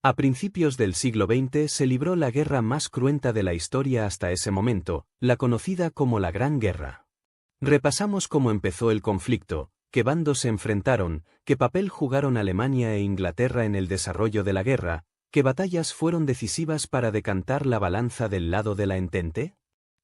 A principios del siglo XX se libró la guerra más cruenta de la historia hasta ese momento, la conocida como la Gran Guerra. Repasamos cómo empezó el conflicto, qué bandos se enfrentaron, qué papel jugaron Alemania e Inglaterra en el desarrollo de la guerra, qué batallas fueron decisivas para decantar la balanza del lado de la Entente.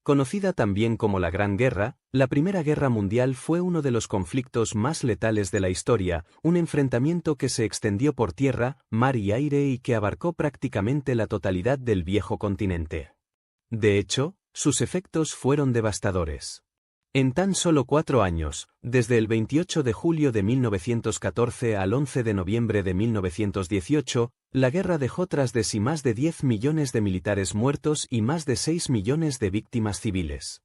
Conocida también como la Gran Guerra, la Primera Guerra Mundial fue uno de los conflictos más letales de la historia, un enfrentamiento que se extendió por tierra, mar y aire y que abarcó prácticamente la totalidad del viejo continente. De hecho, sus efectos fueron devastadores. En tan solo 4 años, desde el 28 de julio de 1914 al 11 de noviembre de 1918, la guerra dejó tras de sí más de 10 millones de militares muertos y más de 6 millones de víctimas civiles.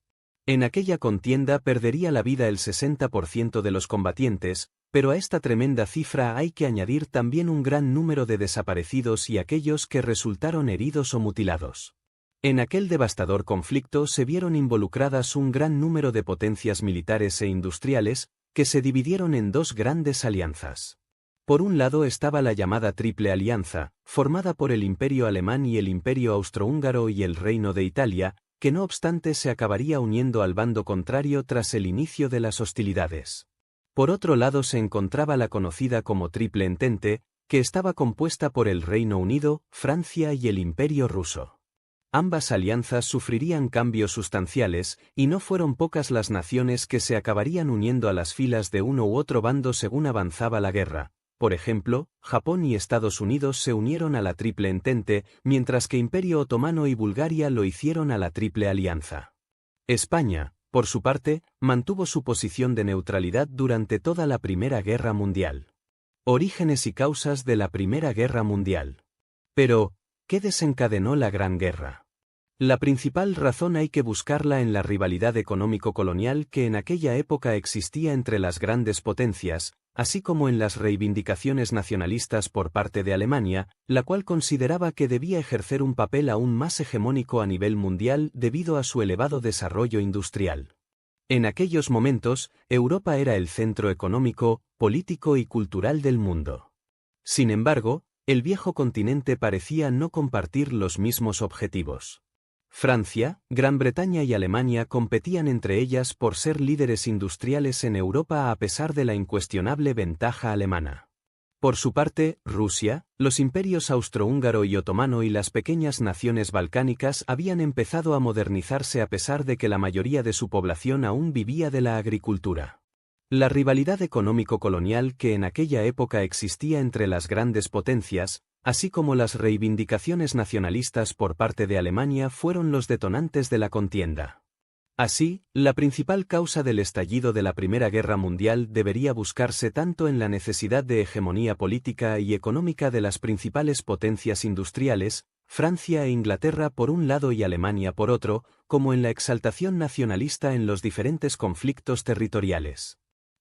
En aquella contienda perdería la vida el 60% de los combatientes, pero a esta tremenda cifra hay que añadir también un gran número de desaparecidos y aquellos que resultaron heridos o mutilados. En aquel devastador conflicto se vieron involucradas un gran número de potencias militares e industriales, que se dividieron en dos grandes alianzas. Por un lado estaba la llamada Triple Alianza, formada por el Imperio Alemán y el Imperio Austrohúngaro y el Reino de Italia, que no obstante se acabaría uniendo al bando contrario tras el inicio de las hostilidades. Por otro lado se encontraba la conocida como Triple Entente, que estaba compuesta por el Reino Unido, Francia y el Imperio Ruso. Ambas alianzas sufrirían cambios sustanciales, y no fueron pocas las naciones que se acabarían uniendo a las filas de uno u otro bando según avanzaba la guerra. Por ejemplo, Japón y Estados Unidos se unieron a la Triple Entente, mientras que Imperio Otomano y Bulgaria lo hicieron a la Triple Alianza. España, por su parte, mantuvo su posición de neutralidad durante toda la Primera Guerra Mundial. Orígenes y causas de la Primera Guerra Mundial. Pero, ¿qué desencadenó la Gran Guerra? La principal razón hay que buscarla en la rivalidad económico-colonial que en aquella época existía entre las grandes potencias, así como en las reivindicaciones nacionalistas por parte de Alemania, la cual consideraba que debía ejercer un papel aún más hegemónico a nivel mundial debido a su elevado desarrollo industrial. En aquellos momentos, Europa era el centro económico, político y cultural del mundo. Sin embargo, el viejo continente parecía no compartir los mismos objetivos. Francia, Gran Bretaña y Alemania competían entre ellas por ser líderes industriales en Europa a pesar de la incuestionable ventaja alemana. Por su parte, Rusia, los imperios austrohúngaro y otomano y las pequeñas naciones balcánicas habían empezado a modernizarse a pesar de que la mayoría de su población aún vivía de la agricultura. La rivalidad económico-colonial que en aquella época existía entre las grandes potencias, así como las reivindicaciones nacionalistas por parte de Alemania fueron los detonantes de la contienda. Así, la principal causa del estallido de la Primera Guerra Mundial debería buscarse tanto en la necesidad de hegemonía política y económica de las principales potencias industriales, Francia e Inglaterra por un lado y Alemania por otro, como en la exaltación nacionalista en los diferentes conflictos territoriales.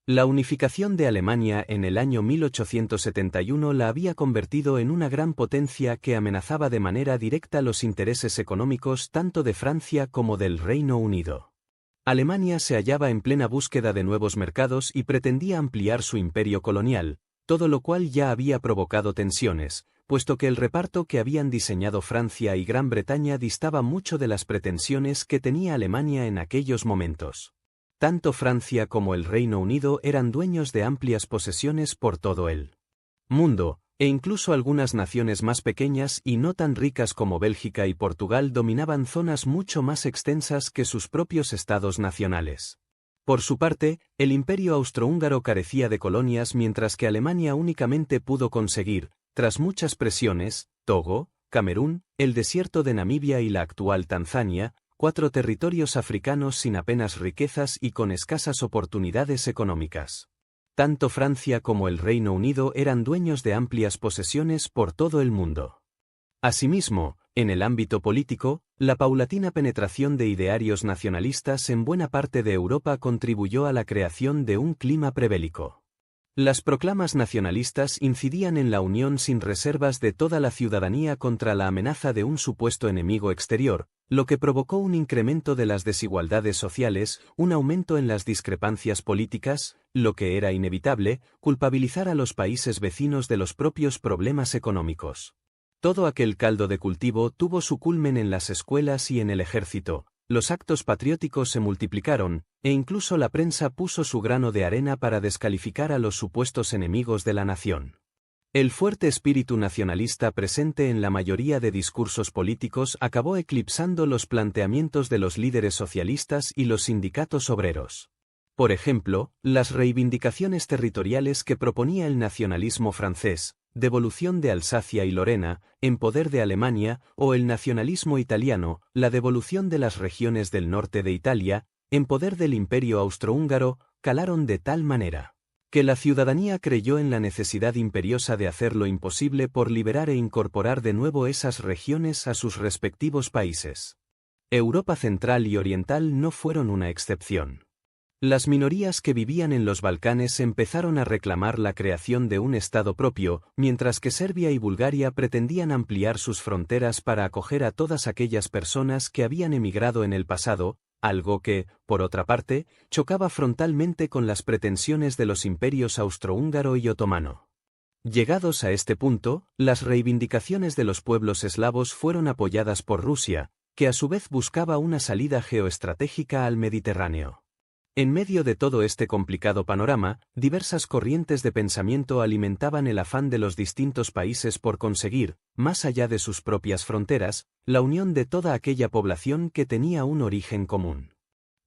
La unificación de Alemania en el año 1871 la había convertido en una gran potencia que amenazaba de manera directa los intereses económicos tanto de Francia como del Reino Unido. Alemania se hallaba en plena búsqueda de nuevos mercados y pretendía ampliar su imperio colonial, todo lo cual ya había provocado tensiones, puesto que el reparto que habían diseñado Francia y Gran Bretaña distaba mucho de las pretensiones que tenía Alemania en aquellos momentos. Tanto Francia como el Reino Unido eran dueños de amplias posesiones por todo el mundo, e incluso algunas naciones más pequeñas y no tan ricas como Bélgica y Portugal dominaban zonas mucho más extensas que sus propios estados nacionales. Por su parte, el Imperio austrohúngaro carecía de colonias mientras que Alemania únicamente pudo conseguir, tras muchas presiones, Togo, Camerún, el desierto de Namibia y la actual Tanzania, 4 territorios africanos sin apenas riquezas y con escasas oportunidades económicas. Tanto Francia como el Reino Unido eran dueños de amplias posesiones por todo el mundo. Asimismo, en el ámbito político, la paulatina penetración de idearios nacionalistas en buena parte de Europa contribuyó a la creación de un clima prebélico. Las proclamas nacionalistas incidían en la unión sin reservas de toda la ciudadanía contra la amenaza de un supuesto enemigo exterior, lo que provocó un incremento de las desigualdades sociales, un aumento en las discrepancias políticas, lo que era inevitable, culpabilizar a los países vecinos de los propios problemas económicos. Todo aquel caldo de cultivo tuvo su culmen en las escuelas y en el ejército, los actos patrióticos se multiplicaron, e incluso la prensa puso su grano de arena para descalificar a los supuestos enemigos de la nación. El fuerte espíritu nacionalista presente en la mayoría de discursos políticos acabó eclipsando los planteamientos de los líderes socialistas y los sindicatos obreros. Por ejemplo, las reivindicaciones territoriales que proponía el nacionalismo francés, devolución de Alsacia y Lorena, en poder de Alemania, o el nacionalismo italiano, la devolución de las regiones del norte de Italia, en poder del Imperio austrohúngaro, calaron de tal manera que la ciudadanía creyó en la necesidad imperiosa de hacer lo imposible por liberar e incorporar de nuevo esas regiones a sus respectivos países. Europa Central y Oriental no fueron una excepción. Las minorías que vivían en los Balcanes empezaron a reclamar la creación de un Estado propio, mientras que Serbia y Bulgaria pretendían ampliar sus fronteras para acoger a todas aquellas personas que habían emigrado en el pasado, algo que, por otra parte, chocaba frontalmente con las pretensiones de los imperios austrohúngaro y otomano. Llegados a este punto, las reivindicaciones de los pueblos eslavos fueron apoyadas por Rusia, que a su vez buscaba una salida geoestratégica al Mediterráneo. En medio de todo este complicado panorama, diversas corrientes de pensamiento alimentaban el afán de los distintos países por conseguir, más allá de sus propias fronteras, la unión de toda aquella población que tenía un origen común.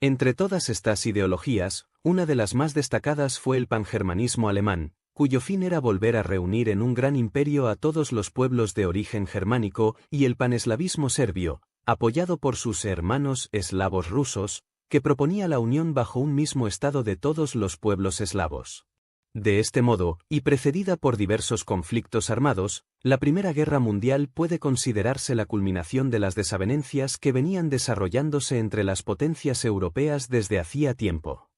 Entre todas estas ideologías, una de las más destacadas fue el pangermanismo alemán, cuyo fin era volver a reunir en un gran imperio a todos los pueblos de origen germánico, y el paneslavismo serbio, apoyado por sus hermanos eslavos rusos, que proponía la unión bajo un mismo estado de todos los pueblos eslavos. De este modo, y precedida por diversos conflictos armados, la Primera Guerra Mundial puede considerarse la culminación de las desavenencias que venían desarrollándose entre las potencias europeas desde hacía tiempo.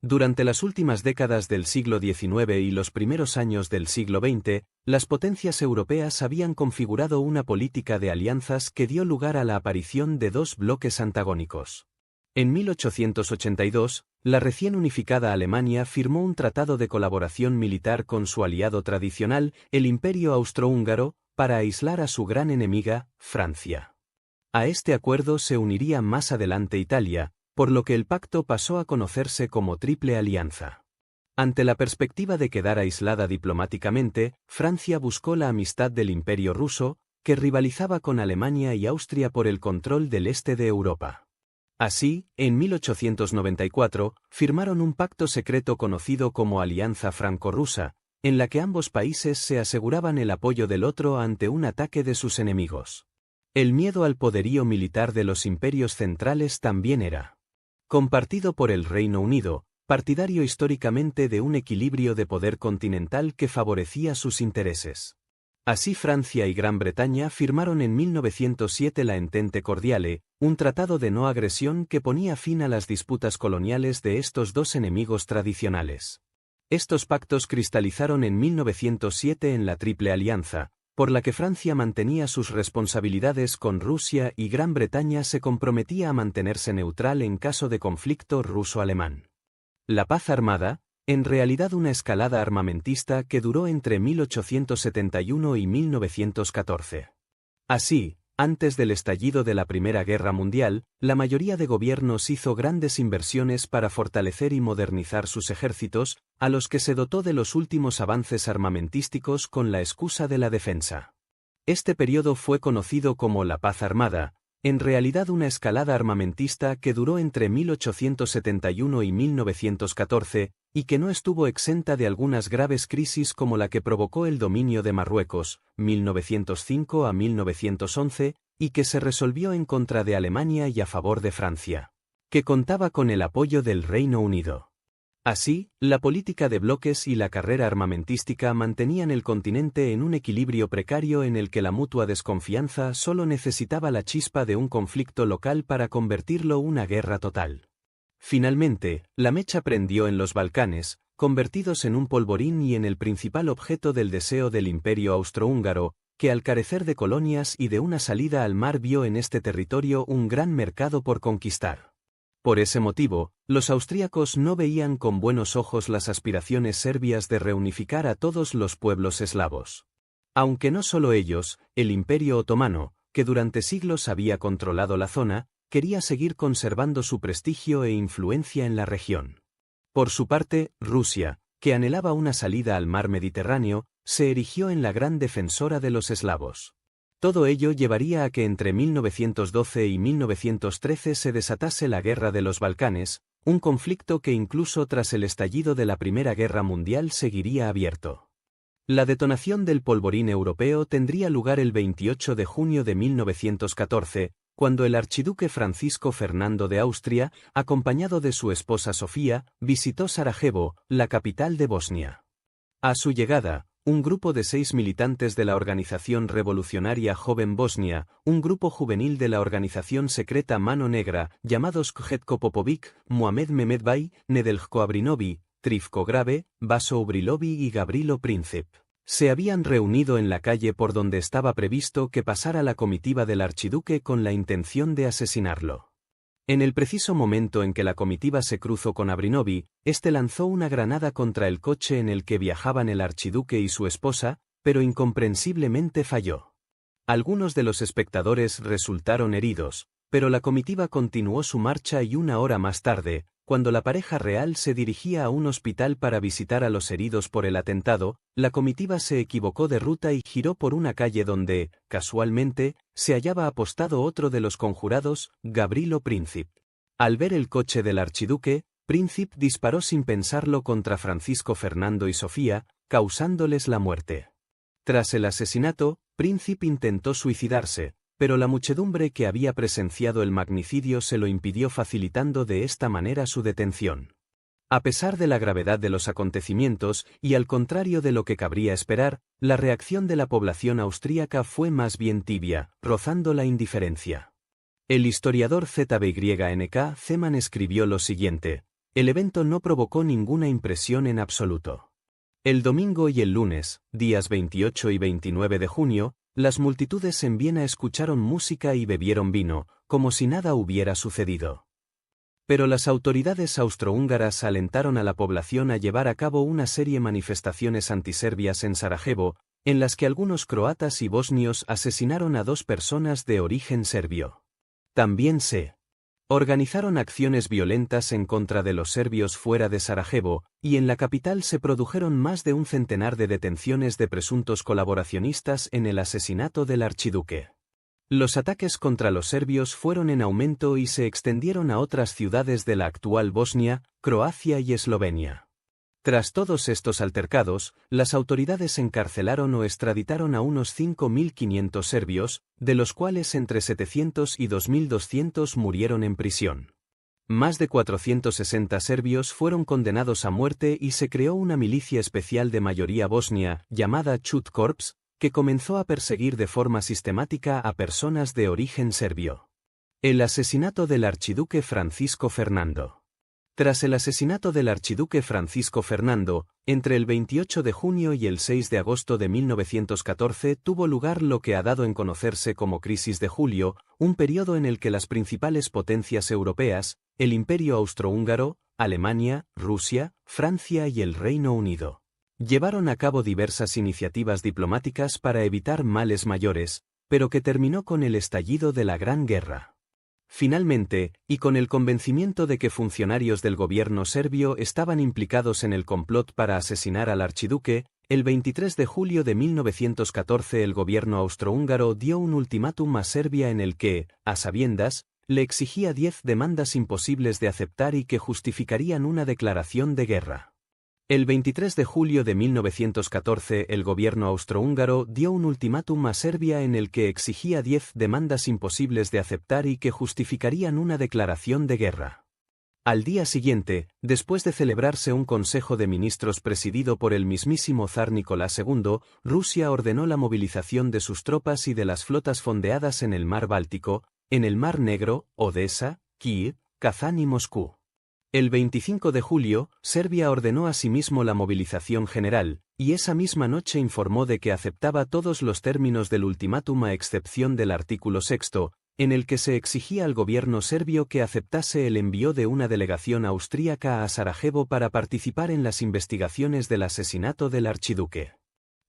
Durante las últimas décadas del siglo XIX y los primeros años del siglo XX, las potencias europeas habían configurado una política de alianzas que dio lugar a la aparición de dos bloques antagónicos. En 1882, la recién unificada Alemania firmó un tratado de colaboración militar con su aliado tradicional, el Imperio austrohúngaro, para aislar a su gran enemiga, Francia. A este acuerdo se uniría más adelante Italia, por lo que el pacto pasó a conocerse como Triple Alianza. Ante la perspectiva de quedar aislada diplomáticamente, Francia buscó la amistad del Imperio ruso, que rivalizaba con Alemania y Austria por el control del este de Europa. Así, en 1894, firmaron un pacto secreto conocido como Alianza Franco-Rusa, en la que ambos países se aseguraban el apoyo del otro ante un ataque de sus enemigos. El miedo al poderío militar de los imperios centrales también era compartido por el Reino Unido, partidario históricamente de un equilibrio de poder continental que favorecía sus intereses. Así Francia y Gran Bretaña firmaron en 1907 la Entente Cordiale, un tratado de no agresión que ponía fin a las disputas coloniales de estos dos enemigos tradicionales. Estos pactos cristalizaron en 1907 en la Triple Alianza, por la que Francia mantenía sus responsabilidades con Rusia y Gran Bretaña se comprometía a mantenerse neutral en caso de conflicto ruso-alemán. La paz armada, en realidad una escalada armamentista que duró entre 1871 y 1914. Así, antes del estallido de la Primera Guerra Mundial, la mayoría de gobiernos hizo grandes inversiones para fortalecer y modernizar sus ejércitos, a los que se dotó de los últimos avances armamentísticos con la excusa de la defensa. Este periodo fue conocido como la Paz Armada, en realidad una escalada armamentista que duró entre 1871 y 1914, y que no estuvo exenta de algunas graves crisis como la que provocó el dominio de Marruecos, 1905 a 1911, y que se resolvió en contra de Alemania y a favor de Francia, que contaba con el apoyo del Reino Unido. Así, la política de bloques y la carrera armamentística mantenían el continente en un equilibrio precario en el que la mutua desconfianza solo necesitaba la chispa de un conflicto local para convertirlo en una guerra total. Finalmente, la mecha prendió en los Balcanes, convertidos en un polvorín y en el principal objeto del deseo del Imperio austrohúngaro, que al carecer de colonias y de una salida al mar vio en este territorio un gran mercado por conquistar. Por ese motivo, los austríacos no veían con buenos ojos las aspiraciones serbias de reunificar a todos los pueblos eslavos. Aunque no solo ellos, el Imperio Otomano, que durante siglos había controlado la zona, quería seguir conservando su prestigio e influencia en la región. Por su parte, Rusia, que anhelaba una salida al mar Mediterráneo, se erigió en la gran defensora de los eslavos. Todo ello llevaría a que entre 1912 y 1913 se desatase la Guerra de los Balcanes, un conflicto que incluso tras el estallido de la Primera Guerra Mundial seguiría abierto. La detonación del polvorín europeo tendría lugar el 28 de junio de 1914, cuando el archiduque Francisco Fernando de Austria, acompañado de su esposa Sofía, visitó Sarajevo, la capital de Bosnia. A su llegada, un grupo de 6 militantes de la Organización Revolucionaria Joven Bosnia, un grupo juvenil de la organización secreta Mano Negra, llamados Kjetko Popović, Muhamed Mehmed Bey, Nedeljko Abrinovi, Trifko Grave, Vaso Ubrilovi y Gavrilo Princip, se habían reunido en la calle por donde estaba previsto que pasara la comitiva del archiduque con la intención de asesinarlo. En el preciso momento en que la comitiva se cruzó con Abrinovi, este lanzó una granada contra el coche en el que viajaban el archiduque y su esposa, pero incomprensiblemente falló. Algunos de los espectadores resultaron heridos, pero la comitiva continuó su marcha y una hora más tarde, cuando la pareja real se dirigía a un hospital para visitar a los heridos por el atentado, la comitiva se equivocó de ruta y giró por una calle donde, casualmente, se hallaba apostado otro de los conjurados, Gavrilo Princip. Al ver el coche del archiduque, Princip disparó sin pensarlo contra Francisco Fernando y Sofía, causándoles la muerte. Tras el asesinato, Princip intentó suicidarse, pero la muchedumbre que había presenciado el magnicidio se lo impidió, facilitando de esta manera su detención. A pesar de la gravedad de los acontecimientos, y al contrario de lo que cabría esperar, la reacción de la población austríaca fue más bien tibia, rozando la indiferencia. El historiador ZBYNK Zeman escribió lo siguiente: el evento no provocó ninguna impresión en absoluto. El domingo y el lunes, días 28 y 29 de junio, las multitudes en Viena escucharon música y bebieron vino, como si nada hubiera sucedido. Pero las autoridades austrohúngaras alentaron a la población a llevar a cabo una serie de manifestaciones antiserbias en Sarajevo, en las que algunos croatas y bosnios asesinaron a 2 personas de origen serbio. También se organizaron acciones violentas en contra de los serbios fuera de Sarajevo, y en la capital se produjeron más de un centenar de detenciones de presuntos colaboracionistas en el asesinato del archiduque. Los ataques contra los serbios fueron en aumento y se extendieron a otras ciudades de la actual Bosnia, Croacia y Eslovenia. Tras todos estos altercados, las autoridades encarcelaron o extraditaron a unos 5.500 serbios, de los cuales entre 700 y 2.200 murieron en prisión. Más de 460 serbios fueron condenados a muerte y se creó una milicia especial de mayoría bosnia, llamada Chut Korps, que comenzó a perseguir de forma sistemática a personas de origen serbio. El asesinato del archiduque Francisco Fernando. Tras el asesinato del archiduque Francisco Fernando, entre el 28 de junio y el 6 de agosto de 1914 tuvo lugar lo que ha dado en conocerse como Crisis de Julio, un periodo en el que las principales potencias europeas, el Imperio Austrohúngaro, Alemania, Rusia, Francia y el Reino Unido, llevaron a cabo diversas iniciativas diplomáticas para evitar males mayores, pero que terminó con el estallido de la Gran Guerra. Finalmente, y con el convencimiento de que funcionarios del gobierno serbio estaban implicados en el complot para asesinar al archiduque, el 23 de julio de 1914 el gobierno austrohúngaro dio un ultimátum a Serbia en el que, a sabiendas, le exigía 10 demandas imposibles de aceptar y que justificarían una declaración de guerra. El 23 de julio de 1914 el gobierno austrohúngaro dio un ultimátum a Serbia en el que exigía 10 demandas imposibles de aceptar y que justificarían una declaración de guerra. Al día siguiente, después de celebrarse un consejo de ministros presidido por el mismísimo zar Nicolás II, Rusia ordenó la movilización de sus tropas y de las flotas fondeadas en el mar Báltico, en el Mar Negro, Odessa, Kiev, Kazán y Moscú. El 25 de julio, Serbia ordenó asimismo la movilización general, y esa misma noche informó de que aceptaba todos los términos del ultimátum a excepción del artículo 6, en el que se exigía al gobierno serbio que aceptase el envío de una delegación austríaca a Sarajevo para participar en las investigaciones del asesinato del archiduque.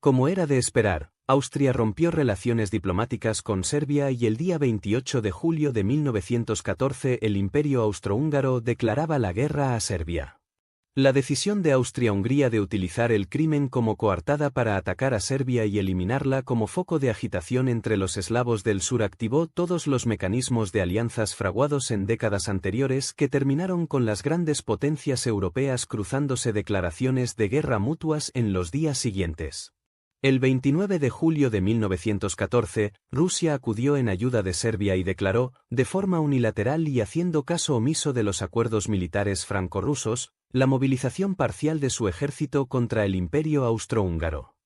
Como era de esperar, Austria rompió relaciones diplomáticas con Serbia y el día 28 de julio de 1914 el Imperio Austrohúngaro declaraba la guerra a Serbia. La decisión de Austria-Hungría de utilizar el crimen como coartada para atacar a Serbia y eliminarla como foco de agitación entre los eslavos del sur activó todos los mecanismos de alianzas fraguados en décadas anteriores que terminaron con las grandes potencias europeas cruzándose declaraciones de guerra mutuas en los días siguientes. El 29 de julio de 1914, Rusia acudió en ayuda de Serbia y declaró, de forma unilateral y haciendo caso omiso de los acuerdos militares franco-rusos, la movilización parcial de su ejército contra el Imperio Austrohúngaro.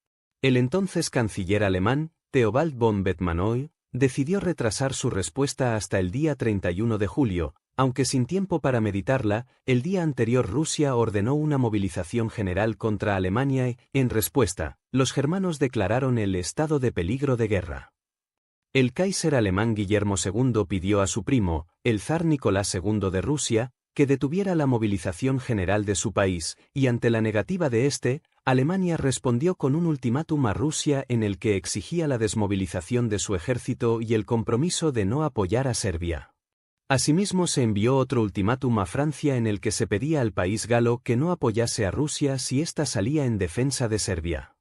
El entonces canciller alemán, Theobald von Bethmann, decidió retrasar su respuesta hasta el día 31 de julio, aunque sin tiempo para meditarla. El día anterior Rusia ordenó una movilización general contra Alemania y, en respuesta, los germanos declararon el estado de peligro de guerra. El Kaiser alemán Guillermo II pidió a su primo, el zar Nicolás II de Rusia, que detuviera la movilización general de su país, y ante la negativa de este, Alemania respondió con un ultimátum a Rusia en el que exigía la desmovilización de su ejército y el compromiso de no apoyar a Serbia. Asimismo se envió otro ultimátum a Francia en el que se pedía al país galo que no apoyase a Rusia si ésta salía en defensa de Serbia.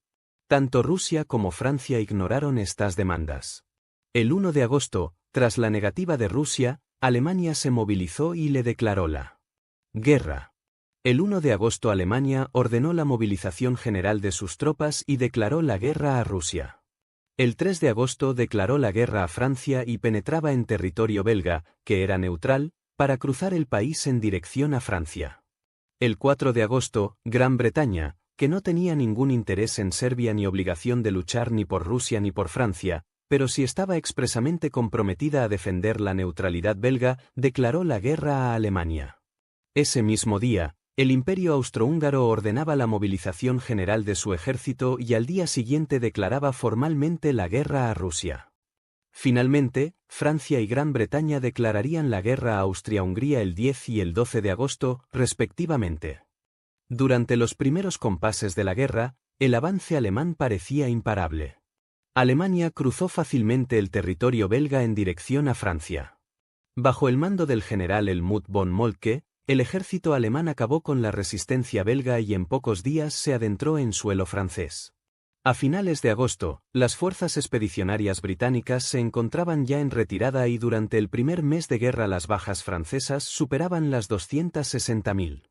Tanto Rusia como Francia ignoraron estas demandas. El 1 de agosto, tras la negativa de Rusia, Alemania se movilizó y le declaró la guerra. El 1 de agosto Alemania ordenó la movilización general de sus tropas y declaró la guerra a Rusia. El 3 de agosto declaró la guerra a Francia y penetraba en territorio belga, que era neutral, para cruzar el país en dirección a Francia. El 4 de agosto, Gran Bretaña, que no tenía ningún interés en Serbia ni obligación de luchar ni por Rusia ni por Francia, pero sí estaba expresamente comprometida a defender la neutralidad belga, declaró la guerra a Alemania. Ese mismo día, el Imperio Austrohúngaro ordenaba la movilización general de su ejército y al día siguiente declaraba formalmente la guerra a Rusia. Finalmente, Francia y Gran Bretaña declararían la guerra a Austria-Hungría el 10 y el 12 de agosto, respectivamente. Durante los primeros compases de la guerra, el avance alemán parecía imparable. Alemania cruzó fácilmente el territorio belga en dirección a Francia. Bajo el mando del general Helmut von Moltke, el ejército alemán acabó con la resistencia belga y en pocos días se adentró en suelo francés. A finales de agosto, las fuerzas expedicionarias británicas se encontraban ya en retirada y durante el primer mes de guerra las bajas francesas superaban las 260.000.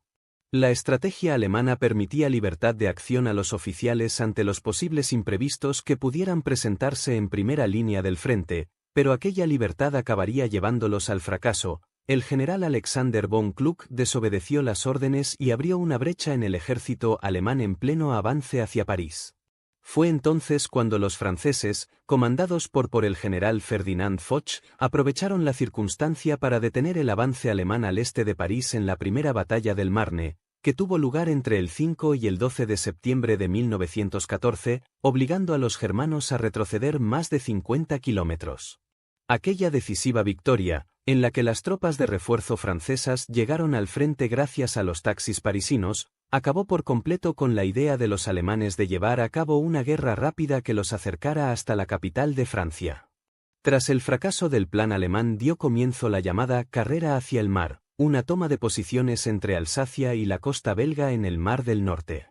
La estrategia alemana permitía libertad de acción a los oficiales ante los posibles imprevistos que pudieran presentarse en primera línea del frente, pero aquella libertad acabaría llevándolos al fracaso. El general Alexander von Kluck desobedeció las órdenes y abrió una brecha en el ejército alemán en pleno avance hacia París. Fue entonces cuando los franceses, comandados por el general Ferdinand Foch, aprovecharon la circunstancia para detener el avance alemán al este de París en la primera batalla del Marne, que tuvo lugar entre el 5 y el 12 de septiembre de 1914, obligando a los germanos a retroceder más de 50 kilómetros. Aquella decisiva victoria, en la que las tropas de refuerzo francesas llegaron al frente gracias a los taxis parisinos, acabó por completo con la idea de los alemanes de llevar a cabo una guerra rápida que los acercara hasta la capital de Francia. Tras el fracaso del plan alemán dio comienzo la llamada carrera hacia el mar, una toma de posiciones entre Alsacia y la costa belga en el Mar del Norte.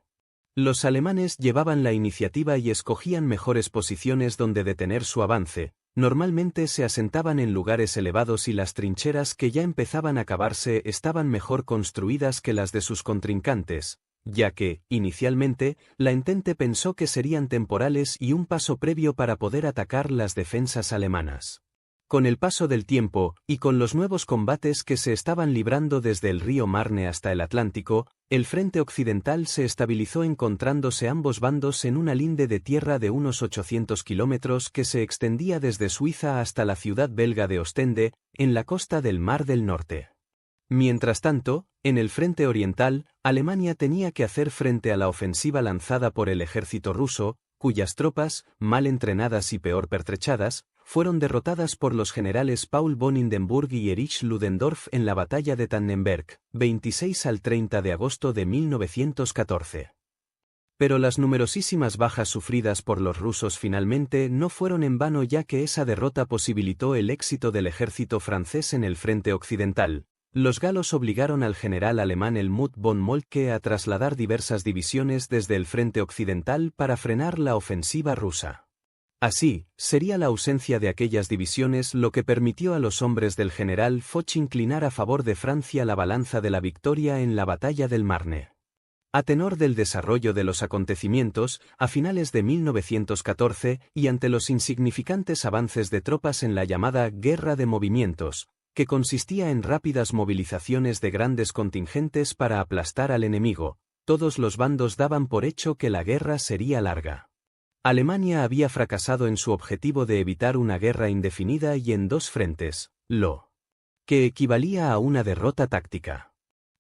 Los alemanes llevaban la iniciativa y escogían mejores posiciones donde detener su avance. Normalmente se asentaban en lugares elevados y las trincheras que ya empezaban a cavarse estaban mejor construidas que las de sus contrincantes, ya que, inicialmente, la Entente pensó que serían temporales y un paso previo para poder atacar las defensas alemanas. Con el paso del tiempo, y con los nuevos combates que se estaban librando desde el río Marne hasta el Atlántico, el frente occidental se estabilizó encontrándose ambos bandos en una linde de tierra de unos 800 kilómetros que se extendía desde Suiza hasta la ciudad belga de Ostende, en la costa del Mar del Norte. Mientras tanto, en el frente oriental, Alemania tenía que hacer frente a la ofensiva lanzada por el ejército ruso, cuyas tropas, mal entrenadas y peor pertrechadas, fueron derrotadas por los generales Paul von Hindenburg y Erich Ludendorff en la batalla de Tannenberg, 26 al 30 de agosto de 1914. Pero las numerosísimas bajas sufridas por los rusos finalmente no fueron en vano, ya que esa derrota posibilitó el éxito del ejército francés en el frente occidental. Los galos obligaron al general alemán Helmut von Moltke a trasladar diversas divisiones desde el frente occidental para frenar la ofensiva rusa. Así, sería la ausencia de aquellas divisiones lo que permitió a los hombres del general Foch inclinar a favor de Francia la balanza de la victoria en la batalla del Marne. A tenor del desarrollo de los acontecimientos, a finales de 1914, y ante los insignificantes avances de tropas en la llamada Guerra de Movimientos, que consistía en rápidas movilizaciones de grandes contingentes para aplastar al enemigo, todos los bandos daban por hecho que la guerra sería larga. Alemania había fracasado en su objetivo de evitar una guerra indefinida y en dos frentes, lo que equivalía a una derrota táctica.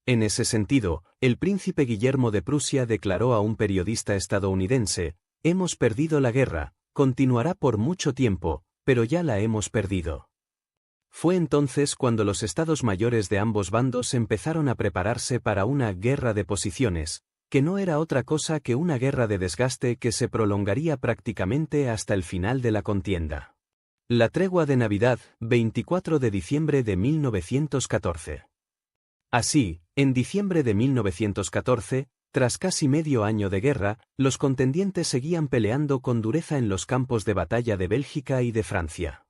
En ese sentido, el príncipe Guillermo de Prusia declaró a un periodista estadounidense: «Hemos perdido la guerra, continuará por mucho tiempo, pero ya la hemos perdido». Fue entonces cuando los estados mayores de ambos bandos empezaron a prepararse para una guerra de posiciones, que no era otra cosa que una guerra de desgaste que se prolongaría prácticamente hasta el final de la contienda. La tregua de Navidad, 24 de diciembre de 1914. Así, en diciembre de 1914, tras casi medio año de guerra, los contendientes seguían peleando con dureza en los campos de batalla de Bélgica y de Francia.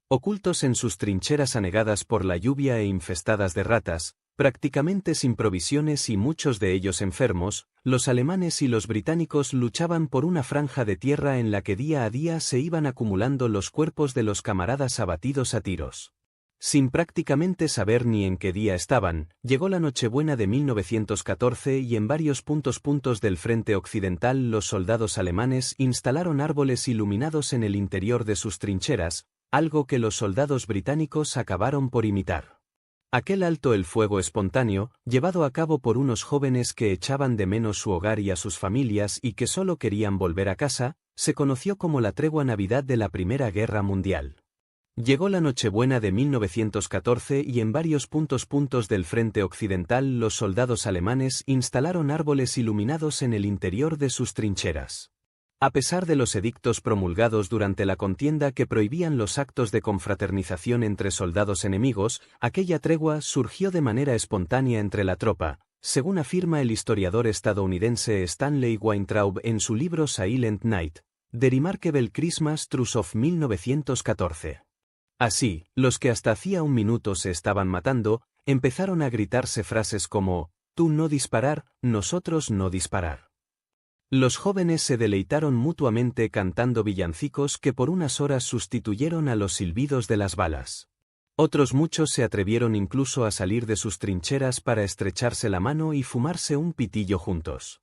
Ocultos en sus trincheras anegadas por la lluvia e infestadas de ratas, prácticamente sin provisiones y muchos de ellos enfermos, los alemanes y los británicos luchaban por una franja de tierra en la que día a día se iban acumulando los cuerpos de los camaradas abatidos a tiros. Sin prácticamente saber ni en qué día estaban, llegó la Nochebuena de 1914 y en varios puntos del frente occidental los soldados alemanes instalaron árboles iluminados en el interior de sus trincheras, algo que los soldados británicos acabaron por imitar. Aquel alto el fuego espontáneo, llevado a cabo por unos jóvenes que echaban de menos su hogar y a sus familias y que solo querían volver a casa, se conoció como la tregua Navidad de la Primera Guerra Mundial. Llegó la Nochebuena de 1914 y en varios puntos del frente occidental los soldados alemanes instalaron árboles iluminados en el interior de sus trincheras. A pesar de los edictos promulgados durante la contienda que prohibían los actos de confraternización entre soldados enemigos, aquella tregua surgió de manera espontánea entre la tropa, según afirma el historiador estadounidense Stanley Weintraub en su libro Silent Night, The Remarkable Christmas Truce of 1914. Así, los que hasta hacía un minuto se estaban matando, empezaron a gritarse frases como: «Tú no disparar, nosotros no disparar». Los jóvenes se deleitaron mutuamente cantando villancicos que por unas horas sustituyeron a los silbidos de las balas. Otros muchos se atrevieron incluso a salir de sus trincheras para estrecharse la mano y fumarse un pitillo juntos.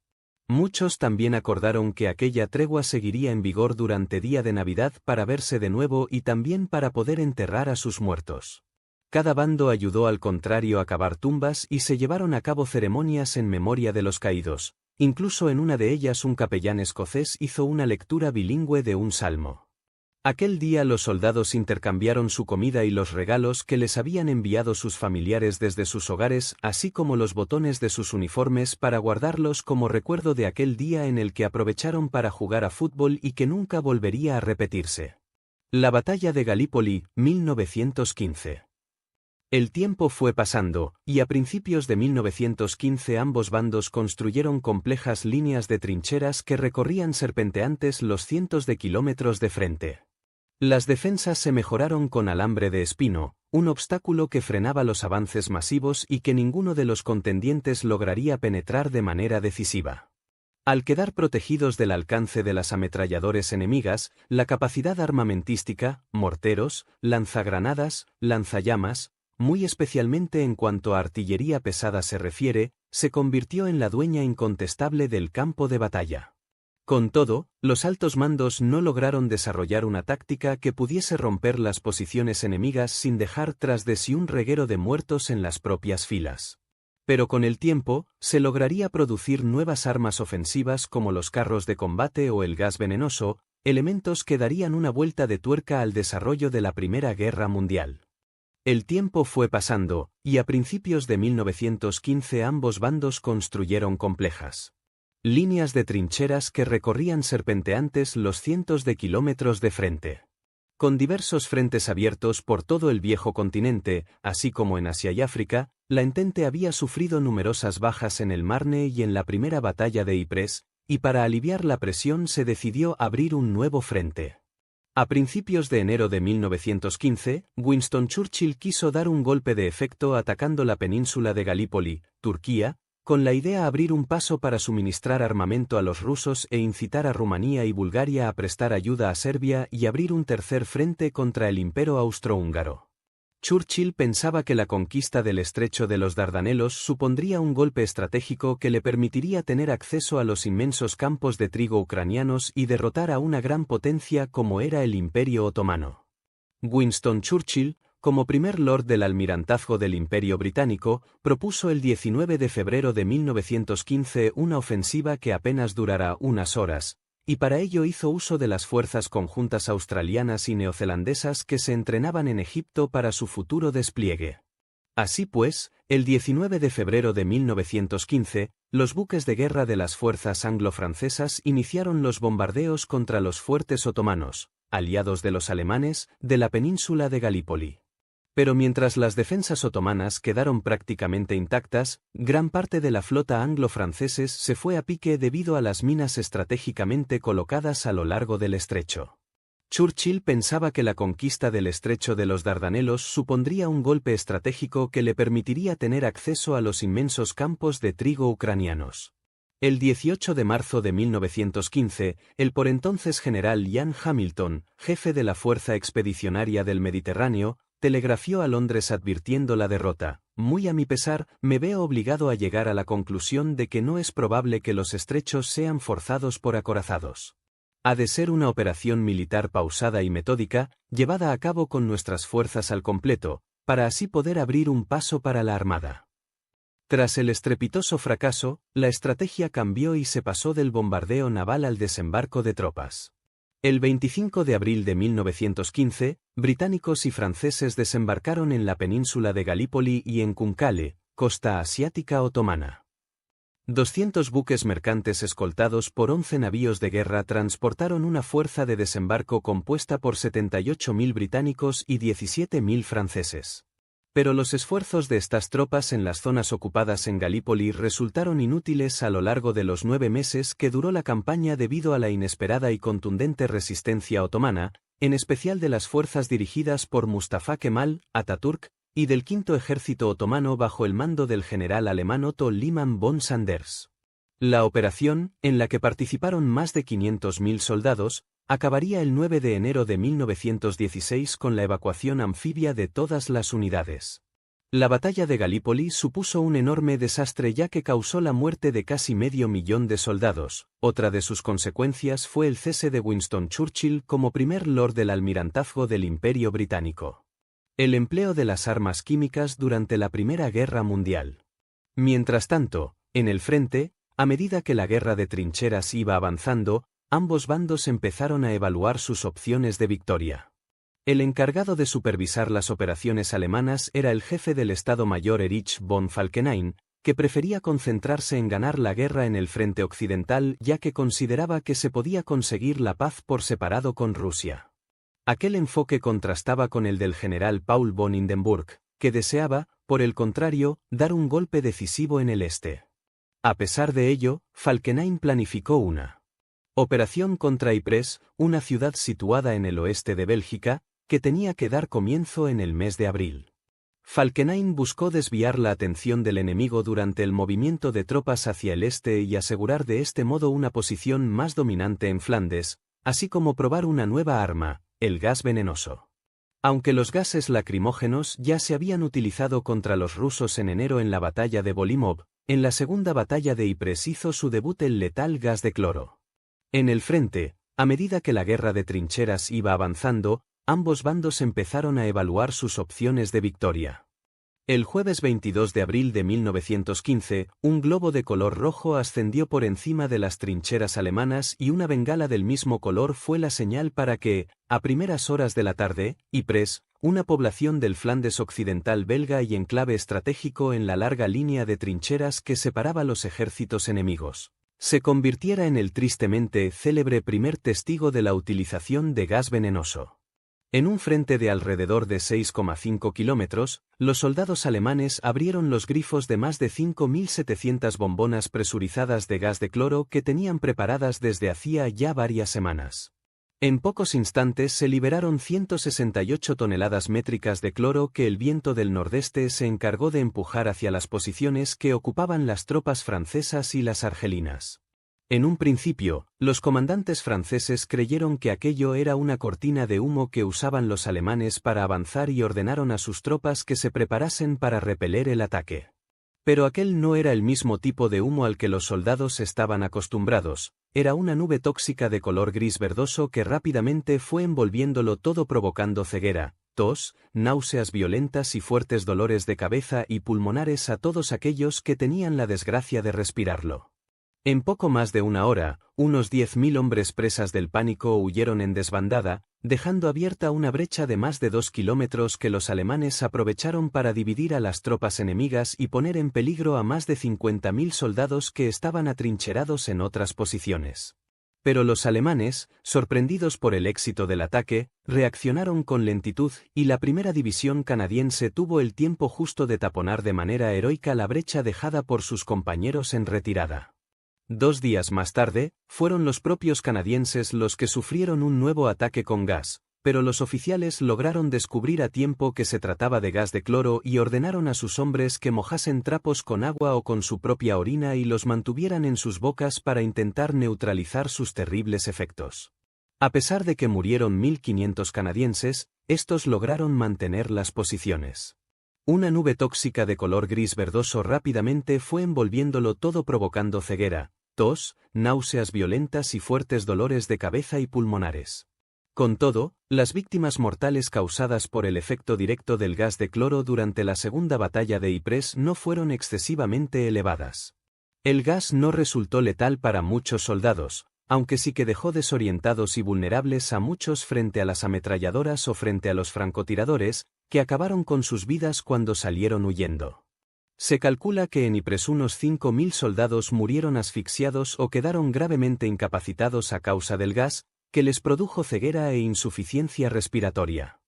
Muchos también acordaron que aquella tregua seguiría en vigor durante día de Navidad para verse de nuevo y también para poder enterrar a sus muertos. Cada bando ayudó al contrario a cavar tumbas y se llevaron a cabo ceremonias en memoria de los caídos. Incluso en una de ellas un capellán escocés hizo una lectura bilingüe de un salmo. Aquel día los soldados intercambiaron su comida y los regalos que les habían enviado sus familiares desde sus hogares, así como los botones de sus uniformes para guardarlos como recuerdo de aquel día en el que aprovecharon para jugar a fútbol y que nunca volvería a repetirse. La batalla de Galípoli, 1915. El tiempo fue pasando, y a principios de 1915 ambos bandos construyeron complejas líneas de trincheras que recorrían serpenteantes los cientos de kilómetros de frente. Las defensas se mejoraron con alambre de espino, un obstáculo que frenaba los avances masivos y que ninguno de los contendientes lograría penetrar de manera decisiva. Al quedar protegidos del alcance de las ametralladoras enemigas, la capacidad armamentística, morteros, lanzagranadas, lanzallamas, muy especialmente en cuanto a artillería pesada se refiere, se convirtió en la dueña incontestable del campo de batalla. Con todo, los altos mandos no lograron desarrollar una táctica que pudiese romper las posiciones enemigas sin dejar tras de sí un reguero de muertos en las propias filas. Pero con el tiempo, se lograría producir nuevas armas ofensivas como los carros de combate o el gas venenoso, elementos que darían una vuelta de tuerca al desarrollo de la Primera Guerra Mundial. El tiempo fue pasando, y a principios de 1915 ambos bandos construyeron complejas líneas de trincheras que recorrían serpenteantes los cientos de kilómetros de frente. Con diversos frentes abiertos por todo el viejo continente, así como en Asia y África, la Entente había sufrido numerosas bajas en el Marne y en la primera batalla de Ypres, y para aliviar la presión se decidió abrir un nuevo frente. A principios de enero de 1915, Winston Churchill quiso dar un golpe de efecto atacando la península de Galípoli, Turquía, con la idea de abrir un paso para suministrar armamento a los rusos e incitar a Rumanía y Bulgaria a prestar ayuda a Serbia y abrir un tercer frente contra el Imperio austrohúngaro. Churchill pensaba que la conquista del estrecho de los Dardanelos supondría un golpe estratégico que le permitiría tener acceso a los inmensos campos de trigo ucranianos y derrotar a una gran potencia como era el Imperio otomano. Winston Churchill, como primer lord del almirantazgo del Imperio británico, propuso el 19 de febrero de 1915 una ofensiva que apenas durará unas horas, y para ello hizo uso de las fuerzas conjuntas australianas y neozelandesas que se entrenaban en Egipto para su futuro despliegue. Así pues, el 19 de febrero de 1915, los buques de guerra de las fuerzas anglo-francesas iniciaron los bombardeos contra los fuertes otomanos, aliados de los alemanes, de la península de Galípoli. Pero mientras las defensas otomanas quedaron prácticamente intactas, gran parte de la flota anglo-franceses se fue a pique debido a las minas estratégicamente colocadas a lo largo del estrecho. Churchill pensaba que la conquista del estrecho de los Dardanelos supondría un golpe estratégico que le permitiría tener acceso a los inmensos campos de trigo ucranianos. El 18 de marzo de 1915, el por entonces general Ian Hamilton, jefe de la Fuerza Expedicionaria del Mediterráneo, telegrafió a Londres advirtiendo la derrota. Muy a mi pesar, me veo obligado a llegar a la conclusión de que no es probable que los estrechos sean forzados por acorazados. Ha de ser una operación militar pausada y metódica, llevada a cabo con nuestras fuerzas al completo, para así poder abrir un paso para la Armada. Tras el estrepitoso fracaso, la estrategia cambió y se pasó del bombardeo naval al desembarco de tropas. El 25 de abril de 1915, británicos y franceses desembarcaron en la península de Galípoli y en Kunkale, costa asiática otomana. 200 buques mercantes escoltados por 11 navíos de guerra transportaron una fuerza de desembarco compuesta por 78.000 británicos y 17.000 franceses. Pero los esfuerzos de estas tropas en las zonas ocupadas en Galípoli resultaron inútiles a lo largo de los 9 meses que duró la campaña debido a la inesperada y contundente resistencia otomana, en especial de las fuerzas dirigidas por Mustafa Kemal Atatürk y del Quinto Ejército Otomano bajo el mando del general alemán Otto Liman von Sanders. La operación, en la que participaron más de 500.000 soldados, acabaría el 9 de enero de 1916 con la evacuación anfibia de todas las unidades. La batalla de Galípoli supuso un enorme desastre ya que causó la muerte de casi 500.000 de soldados. Otra de sus consecuencias fue el cese de Winston Churchill como primer lord del almirantazgo del Imperio Británico. El empleo de las armas químicas durante la Primera Guerra Mundial. Mientras tanto, en el frente, a medida que la guerra de trincheras iba avanzando, ambos bandos empezaron a evaluar sus opciones de victoria. El encargado de supervisar las operaciones alemanas era el jefe del Estado Mayor Erich von Falkenhayn, que prefería concentrarse en ganar la guerra en el frente occidental ya que consideraba que se podía conseguir la paz por separado con Rusia. Aquel enfoque contrastaba con el del general Paul von Hindenburg, que deseaba, por el contrario, dar un golpe decisivo en el este. A pesar de ello, Falkenhayn planificó una operación contra Ypres, una ciudad situada en el oeste de Bélgica, que tenía que dar comienzo en el mes de abril. Falkenhayn buscó desviar la atención del enemigo durante el movimiento de tropas hacia el este y asegurar de este modo una posición más dominante en Flandes, así como probar una nueva arma, el gas venenoso. Aunque los gases lacrimógenos ya se habían utilizado contra los rusos en enero en la batalla de Bolimov, en la segunda batalla de Ypres hizo su debut el letal gas de cloro. En el frente, a medida que la guerra de trincheras iba avanzando, ambos bandos empezaron a evaluar sus opciones de victoria. El jueves 22 de abril de 1915, un globo de color rojo ascendió por encima de las trincheras alemanas y una bengala del mismo color fue la señal para que, a primeras horas de la tarde, Ypres, una población del Flandes occidental belga y enclave estratégico en la larga línea de trincheras que separaba los ejércitos enemigos, se convirtiera en el tristemente célebre primer testigo de la utilización de gas venenoso. En un frente de alrededor de 6,5 kilómetros, los soldados alemanes abrieron los grifos de más de 5.700 bombonas presurizadas de gas de cloro que tenían preparadas desde hacía ya varias semanas. En pocos instantes se liberaron 168 toneladas métricas de cloro que el viento del nordeste se encargó de empujar hacia las posiciones que ocupaban las tropas francesas y las argelinas. En un principio, los comandantes franceses creyeron que aquello era una cortina de humo que usaban los alemanes para avanzar y ordenaron a sus tropas que se preparasen para repeler el ataque. Pero aquel no era el mismo tipo de humo al que los soldados estaban acostumbrados, era una nube tóxica de color gris verdoso que rápidamente fue envolviéndolo todo provocando ceguera, tos, náuseas violentas y fuertes dolores de cabeza y pulmonares a todos aquellos que tenían la desgracia de respirarlo. En poco más de una hora, unos 10.000 hombres presas del pánico huyeron en desbandada, dejando abierta una brecha de más de 2 kilómetros que los alemanes aprovecharon para dividir a las tropas enemigas y poner en peligro a más de 50.000 soldados que estaban atrincherados en otras posiciones. Pero los alemanes, sorprendidos por el éxito del ataque, reaccionaron con lentitud y la primera división canadiense tuvo el tiempo justo de taponar de manera heroica la brecha dejada por sus compañeros en retirada. 2 días más tarde, fueron los propios canadienses los que sufrieron un nuevo ataque con gas, pero los oficiales lograron descubrir a tiempo que se trataba de gas de cloro y ordenaron a sus hombres que mojasen trapos con agua o con su propia orina y los mantuvieran en sus bocas para intentar neutralizar sus terribles efectos. A pesar de que murieron 1.500 canadienses, estos lograron mantener las posiciones. Una nube tóxica de color gris verdoso rápidamente fue envolviéndolo todo provocando ceguera, tos, náuseas violentas y fuertes dolores de cabeza y pulmonares. Con todo, las víctimas mortales causadas por el efecto directo del gas de cloro durante la segunda batalla de Ypres no fueron excesivamente elevadas. El gas no resultó letal para muchos soldados, aunque sí que dejó desorientados y vulnerables a muchos frente a las ametralladoras o frente a los francotiradores, que acabaron con sus vidas cuando salieron huyendo. Se calcula que en Ypres unos 5.000 soldados murieron asfixiados o quedaron gravemente incapacitados a causa del gas, que les produjo ceguera e insuficiencia respiratoria.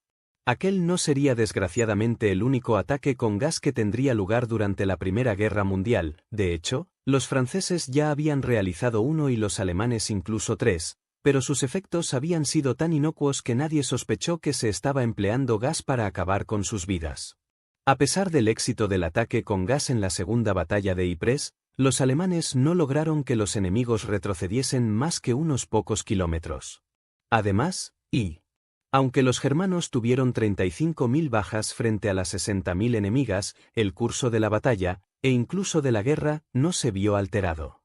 Aquel no sería desgraciadamente el único ataque con gas que tendría lugar durante la Primera Guerra Mundial, de hecho, los franceses ya habían realizado uno y los alemanes incluso 3, pero sus efectos habían sido tan inocuos que nadie sospechó que se estaba empleando gas para acabar con sus vidas. A pesar del éxito del ataque con gas en la segunda batalla de Ypres, los alemanes no lograron que los enemigos retrocediesen más que unos pocos kilómetros. Además, aunque los germanos tuvieron 35.000 bajas frente a las 60.000 enemigas, el curso de la batalla, e incluso de la guerra, no se vio alterado.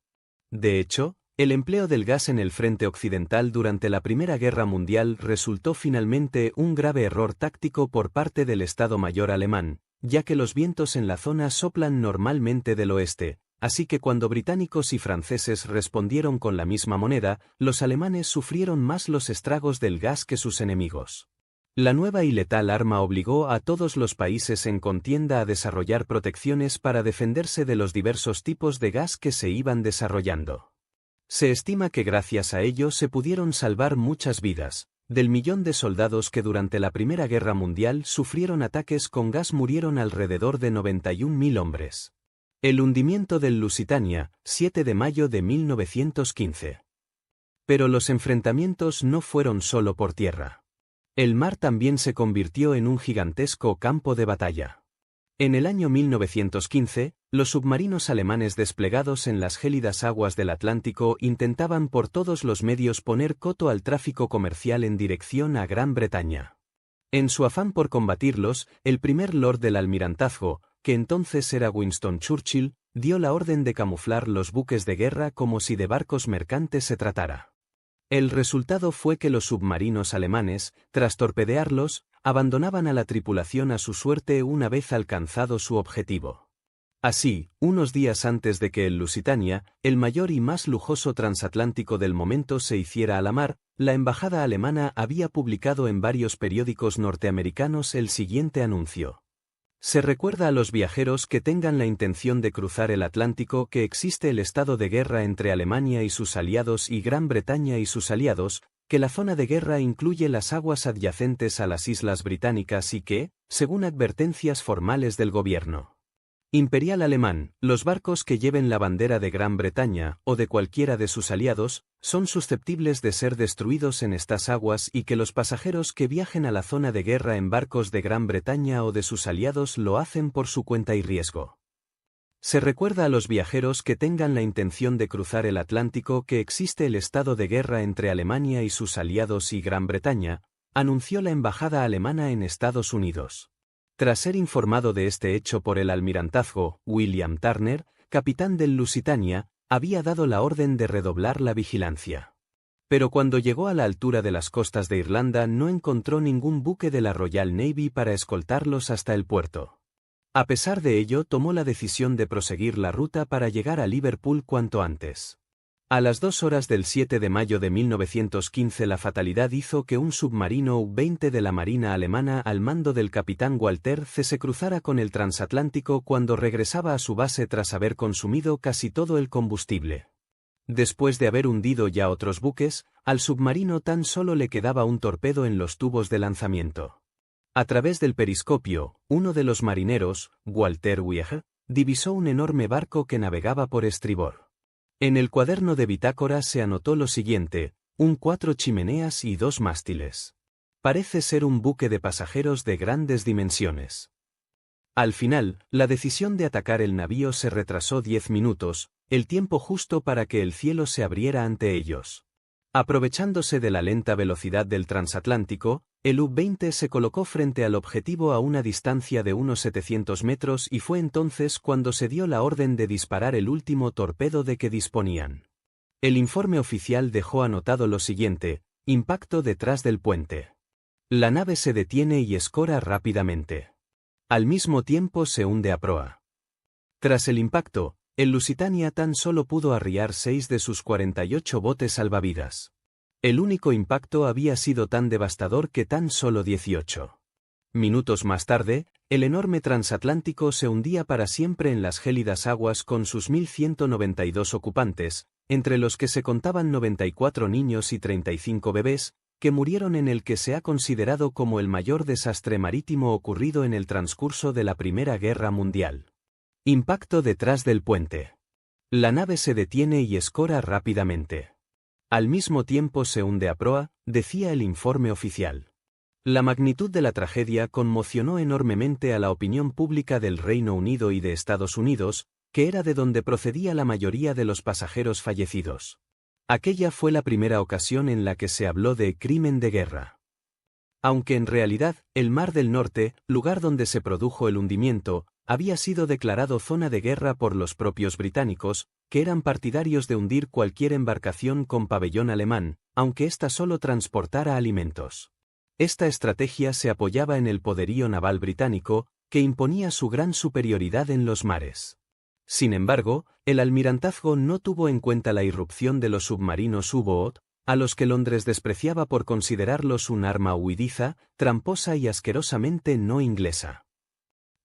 De hecho, el empleo del gas en el frente occidental durante la Primera Guerra Mundial resultó finalmente un grave error táctico por parte del Estado Mayor alemán, ya que los vientos en la zona soplan normalmente del oeste, así que cuando británicos y franceses respondieron con la misma moneda, los alemanes sufrieron más los estragos del gas que sus enemigos. La nueva y letal arma obligó a todos los países en contienda a desarrollar protecciones para defenderse de los diversos tipos de gas que se iban desarrollando. Se estima que gracias a ello se pudieron salvar muchas vidas. Del millón de soldados que durante la Primera Guerra Mundial sufrieron ataques con gas murieron alrededor de 91.000 hombres. El hundimiento del Lusitania, 7 de mayo de 1915. Pero los enfrentamientos no fueron solo por tierra. El mar también se convirtió en un gigantesco campo de batalla. En el año 1915, los submarinos alemanes desplegados en las gélidas aguas del Atlántico intentaban por todos los medios poner coto al tráfico comercial en dirección a Gran Bretaña. En su afán por combatirlos, el primer lord del almirantazgo, que entonces era Winston Churchill, dio la orden de camuflar los buques de guerra como si de barcos mercantes se tratara. El resultado fue que los submarinos alemanes, tras torpedearlos, abandonaban a la tripulación a su suerte una vez alcanzado su objetivo. Así, unos días antes de que el Lusitania, el mayor y más lujoso transatlántico del momento, se hiciera a la mar, la embajada alemana había publicado en varios periódicos norteamericanos el siguiente anuncio. Se recuerda a los viajeros que tengan la intención de cruzar el Atlántico que existe el estado de guerra entre Alemania y sus aliados y Gran Bretaña y sus aliados, que la zona de guerra incluye las aguas adyacentes a las islas británicas y que, según advertencias formales del gobierno imperial alemán, los barcos que lleven la bandera de Gran Bretaña, o de cualquiera de sus aliados, son susceptibles de ser destruidos en estas aguas y que los pasajeros que viajen a la zona de guerra en barcos de Gran Bretaña o de sus aliados lo hacen por su cuenta y riesgo. Se recuerda a los viajeros que tengan la intención de cruzar el Atlántico que existe el estado de guerra entre Alemania y sus aliados y Gran Bretaña, anunció la embajada alemana en Estados Unidos. Tras ser informado de este hecho por el almirantazgo, William Turner, capitán del Lusitania, había dado la orden de redoblar la vigilancia. Pero cuando llegó a la altura de las costas de Irlanda no encontró ningún buque de la Royal Navy para escoltarlos hasta el puerto. A pesar de ello, tomó la decisión de proseguir la ruta para llegar a Liverpool cuanto antes. A las 2 horas del 7 de mayo de 1915 la fatalidad hizo que un submarino U-20 de la Marina alemana al mando del capitán Walter C. se cruzara con el transatlántico cuando regresaba a su base tras haber consumido casi todo el combustible. Después de haber hundido ya otros buques, al submarino tan solo le quedaba un torpedo en los tubos de lanzamiento. A través del periscopio, uno de los marineros, Walter Wieger, divisó un enorme barco que navegaba por estribor. En el cuaderno de bitácora se anotó lo siguiente: un 4 chimeneas y 2 mástiles. Parece ser un buque de pasajeros de grandes dimensiones. Al final, la decisión de atacar el navío se retrasó 10 minutos, el tiempo justo para que el cielo se abriera ante ellos. Aprovechándose de la lenta velocidad del transatlántico, el U-20 se colocó frente al objetivo a una distancia de unos 700 metros y fue entonces cuando se dio la orden de disparar el último torpedo de que disponían. El informe oficial dejó anotado lo siguiente: impacto detrás del puente. La nave se detiene y escora rápidamente. Al mismo tiempo se hunde a proa. Tras el impacto, el Lusitania tan solo pudo arriar 6 de sus 48 botes salvavidas. El único impacto había sido tan devastador que tan solo 18 minutos más tarde, el enorme transatlántico se hundía para siempre en las gélidas aguas con sus 1.192 ocupantes, entre los que se contaban 94 niños y 35 bebés, que murieron en el que se ha considerado como el mayor desastre marítimo ocurrido en el transcurso de la Primera Guerra Mundial. Impacto detrás del puente. La nave se detiene y escora rápidamente. Al mismo tiempo se hunde a proa, decía el informe oficial. La magnitud de la tragedia conmocionó enormemente a la opinión pública del Reino Unido y de Estados Unidos, que era de donde procedía la mayoría de los pasajeros fallecidos. Aquella fue la primera ocasión en la que se habló de crimen de guerra. Aunque en realidad, el Mar del Norte, lugar donde se produjo el hundimiento, había sido declarado zona de guerra por los propios británicos, que eran partidarios de hundir cualquier embarcación con pabellón alemán, aunque ésta solo transportara alimentos. Esta estrategia se apoyaba en el poderío naval británico, que imponía su gran superioridad en los mares. Sin embargo, el almirantazgo no tuvo en cuenta la irrupción de los submarinos U-Boot, a los que Londres despreciaba por considerarlos un arma huidiza, tramposa y asquerosamente no inglesa.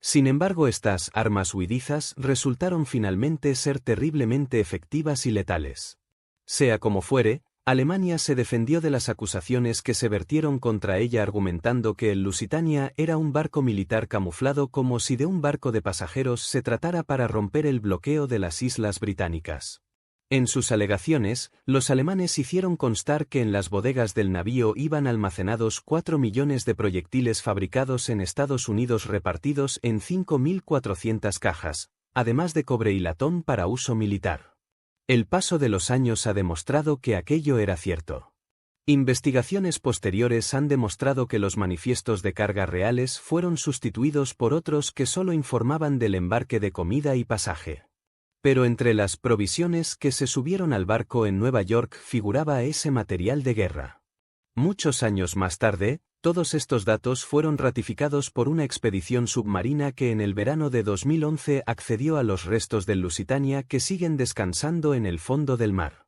Sin embargo, estas armas huidizas resultaron finalmente ser terriblemente efectivas y letales. Sea como fuere, Alemania se defendió de las acusaciones que se vertieron contra ella argumentando que el Lusitania era un barco militar camuflado como si de un barco de pasajeros se tratara para romper el bloqueo de las islas británicas. En sus alegaciones, los alemanes hicieron constar que en las bodegas del navío iban almacenados 4 millones de proyectiles fabricados en Estados Unidos repartidos en 5.400 cajas, además de cobre y latón para uso militar. El paso de los años ha demostrado que aquello era cierto. Investigaciones posteriores han demostrado que los manifiestos de carga reales fueron sustituidos por otros que solo informaban del embarque de comida y pasaje. Pero entre las provisiones que se subieron al barco en Nueva York figuraba ese material de guerra. Muchos años más tarde, todos estos datos fueron ratificados por una expedición submarina que en el verano de 2011 accedió a los restos del Lusitania que siguen descansando en el fondo del mar.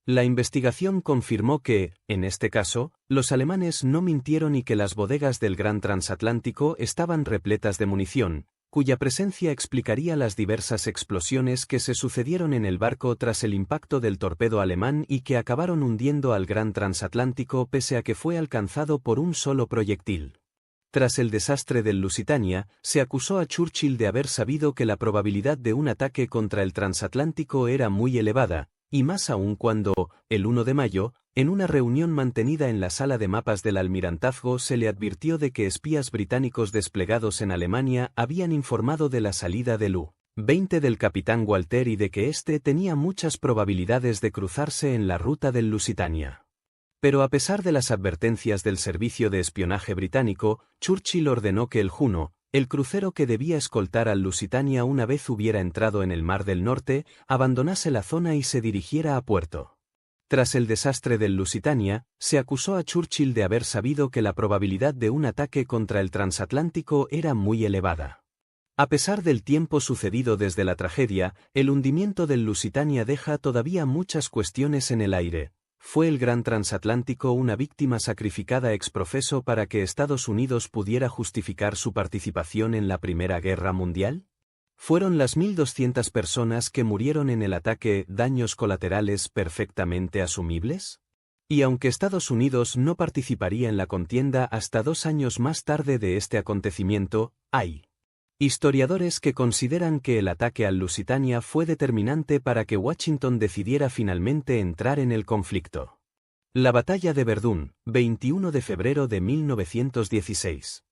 La investigación confirmó que, en este caso, los alemanes no mintieron y que las bodegas del Gran Transatlántico estaban repletas de munición, cuya presencia explicaría las diversas explosiones que se sucedieron en el barco tras el impacto del torpedo alemán y que acabaron hundiendo al gran transatlántico pese a que fue alcanzado por un solo proyectil. Tras el desastre del Lusitania, se acusó a Churchill de haber sabido que la probabilidad de un ataque contra el transatlántico era muy elevada, y más aún cuando, el 1 de mayo, en una reunión mantenida en la sala de mapas del Almirantazgo se le advirtió de que espías británicos desplegados en Alemania habían informado de la salida del U-20 del capitán Walter y de que éste tenía muchas probabilidades de cruzarse en la ruta del Lusitania. Pero a pesar de las advertencias del servicio de espionaje británico, Churchill ordenó que el Juno, el crucero que debía escoltar al Lusitania una vez hubiera entrado en el Mar del Norte, abandonase la zona y se dirigiera a puerto. Tras el desastre del Lusitania, se acusó a Churchill de haber sabido que la probabilidad de un ataque contra el transatlántico era muy elevada. A pesar del tiempo sucedido desde la tragedia, el hundimiento del Lusitania deja todavía muchas cuestiones en el aire. ¿Fue el gran transatlántico una víctima sacrificada ex profeso para que Estados Unidos pudiera justificar su participación en la Primera Guerra Mundial? ¿Fueron las 1.200 personas que murieron en el ataque daños colaterales perfectamente asumibles? Y aunque Estados Unidos no participaría en la contienda hasta 2 años más tarde de este acontecimiento, hay historiadores que consideran que el ataque al Lusitania fue determinante para que Washington decidiera finalmente entrar en el conflicto. La batalla de Verdún, 21 de febrero de 1916.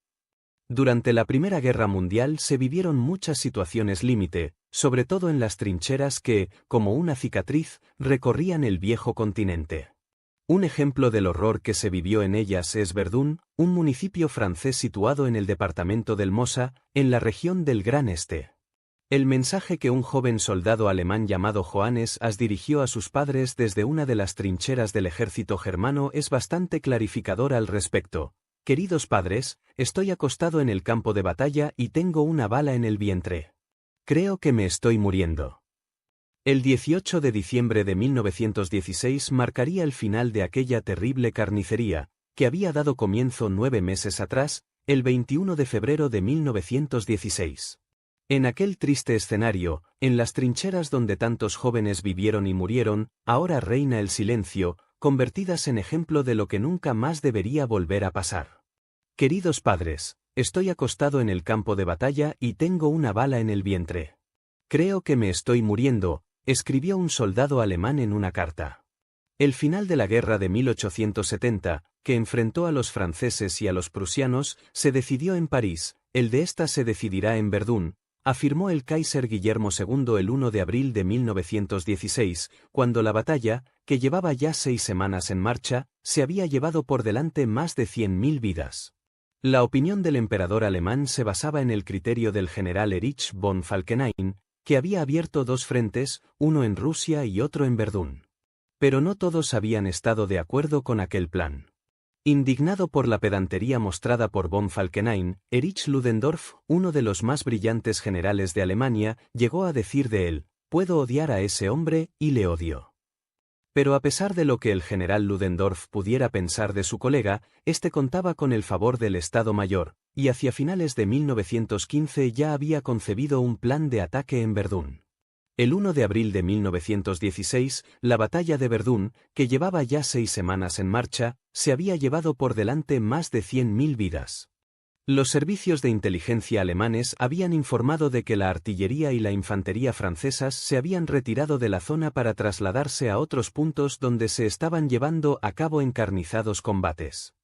Durante la Primera Guerra Mundial se vivieron muchas situaciones límite, sobre todo en las trincheras que, como una cicatriz, recorrían el viejo continente. Un ejemplo del horror que se vivió en ellas es Verdún, un municipio francés situado en el departamento del Mosa, en la región del Gran Este. El mensaje que un joven soldado alemán llamado Johannes As dirigió a sus padres desde una de las trincheras del ejército germano es bastante clarificador al respecto. Queridos padres, estoy acostado en el campo de batalla y tengo una bala en el vientre. Creo que me estoy muriendo. El 18 de diciembre de 1916 marcaría el final de aquella terrible carnicería, que había dado comienzo 9 meses atrás, el 21 de febrero de 1916. En aquel triste escenario, en las trincheras donde tantos jóvenes vivieron y murieron, ahora reina el silencio, convertidas en ejemplo de lo que nunca más debería volver a pasar. Queridos padres, estoy acostado en el campo de batalla y tengo una bala en el vientre. Creo que me estoy muriendo, escribió un soldado alemán en una carta. El final de la guerra de 1870, que enfrentó a los franceses y a los prusianos, se decidió en París, el de esta se decidirá en Verdún, afirmó el Kaiser Guillermo II el 1 de abril de 1916, cuando la batalla, que llevaba ya 6 semanas en marcha, se había llevado por delante más de 100.000 vidas. La opinión del emperador alemán se basaba en el criterio del general Erich von Falkenhayn, que había abierto 2 frentes, uno en Rusia y otro en Verdún. Pero no todos habían estado de acuerdo con aquel plan. Indignado por la pedantería mostrada por von Falkenhayn, Erich Ludendorff, uno de los más brillantes generales de Alemania, llegó a decir de él: «Puedo odiar a ese hombre, y le odio». Pero a pesar de lo que el general Ludendorff pudiera pensar de su colega, este contaba con el favor del Estado Mayor, y hacia finales de 1915 ya había concebido un plan de ataque en Verdún. El 1 de abril de 1916, la batalla de Verdún, que llevaba ya 6 semanas en marcha, se había llevado por delante más de 100.000 vidas. Los servicios de inteligencia alemanes habían informado de que la artillería y la infantería francesas se habían retirado de la zona para trasladarse a otros puntos donde se estaban llevando a cabo encarnizados combates.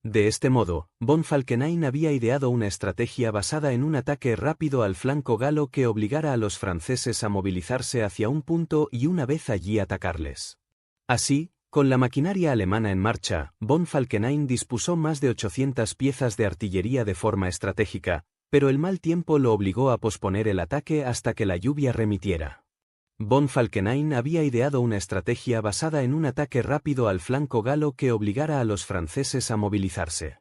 De este modo, von Falkenhayn había ideado una estrategia basada en un ataque rápido al flanco galo que obligara a los franceses a movilizarse hacia un punto y una vez allí atacarles. Así, con la maquinaria alemana en marcha, von Falkenhayn dispuso más de 800 piezas de artillería de forma estratégica, pero el mal tiempo lo obligó a posponer el ataque hasta que la lluvia remitiera. Von Falkenhayn había ideado una estrategia basada en un ataque rápido al flanco galo que obligara a los franceses a movilizarse.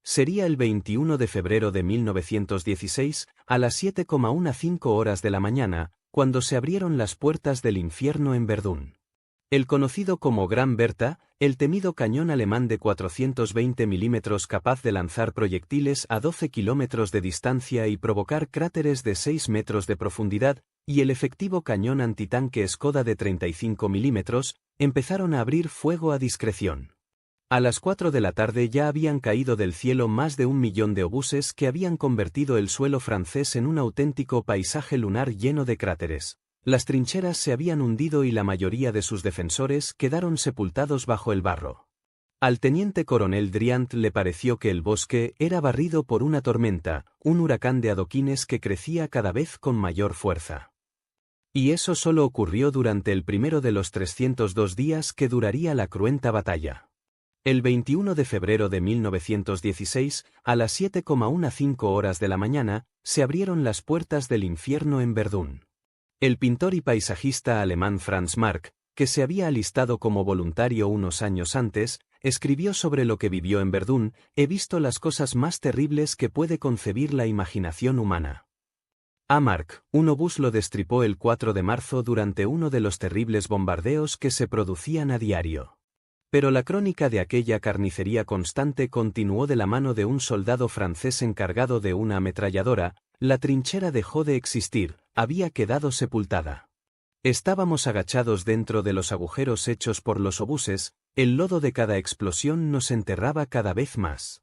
Sería el 21 de febrero de 1916, a las 7:15 horas de la mañana, cuando se abrieron las puertas del infierno en Verdún. El conocido como Gran Bertha, el temido cañón alemán de 420 milímetros capaz de lanzar proyectiles a 12 kilómetros de distancia y provocar cráteres de 6 metros de profundidad, y el efectivo cañón antitanque Skoda de 35 milímetros, empezaron a abrir fuego a discreción. A las 4 de la tarde ya habían caído del cielo más de 1 millón de obuses que habían convertido el suelo francés en un auténtico paisaje lunar lleno de cráteres. Las trincheras se habían hundido y la mayoría de sus defensores quedaron sepultados bajo el barro. Al teniente coronel Driant le pareció que el bosque era barrido por una tormenta, un huracán de adoquines que crecía cada vez con mayor fuerza. Y eso solo ocurrió durante el primero de los 302 días que duraría la cruenta batalla. El 21 de febrero de 1916, a las 7:15 horas de la mañana, se abrieron las puertas del infierno en Verdún. El pintor y paisajista alemán Franz Marc, que se había alistado como voluntario unos años antes, escribió sobre lo que vivió en Verdún: «He visto las cosas más terribles que puede concebir la imaginación humana». A Marc, un obús lo destripó el 4 de marzo durante uno de los terribles bombardeos que se producían a diario. Pero la crónica de aquella carnicería constante continuó de la mano de un soldado francés encargado de una ametralladora. La trinchera dejó de existir, había quedado sepultada. Estábamos agachados dentro de los agujeros hechos por los obuses, el lodo de cada explosión nos enterraba cada vez más.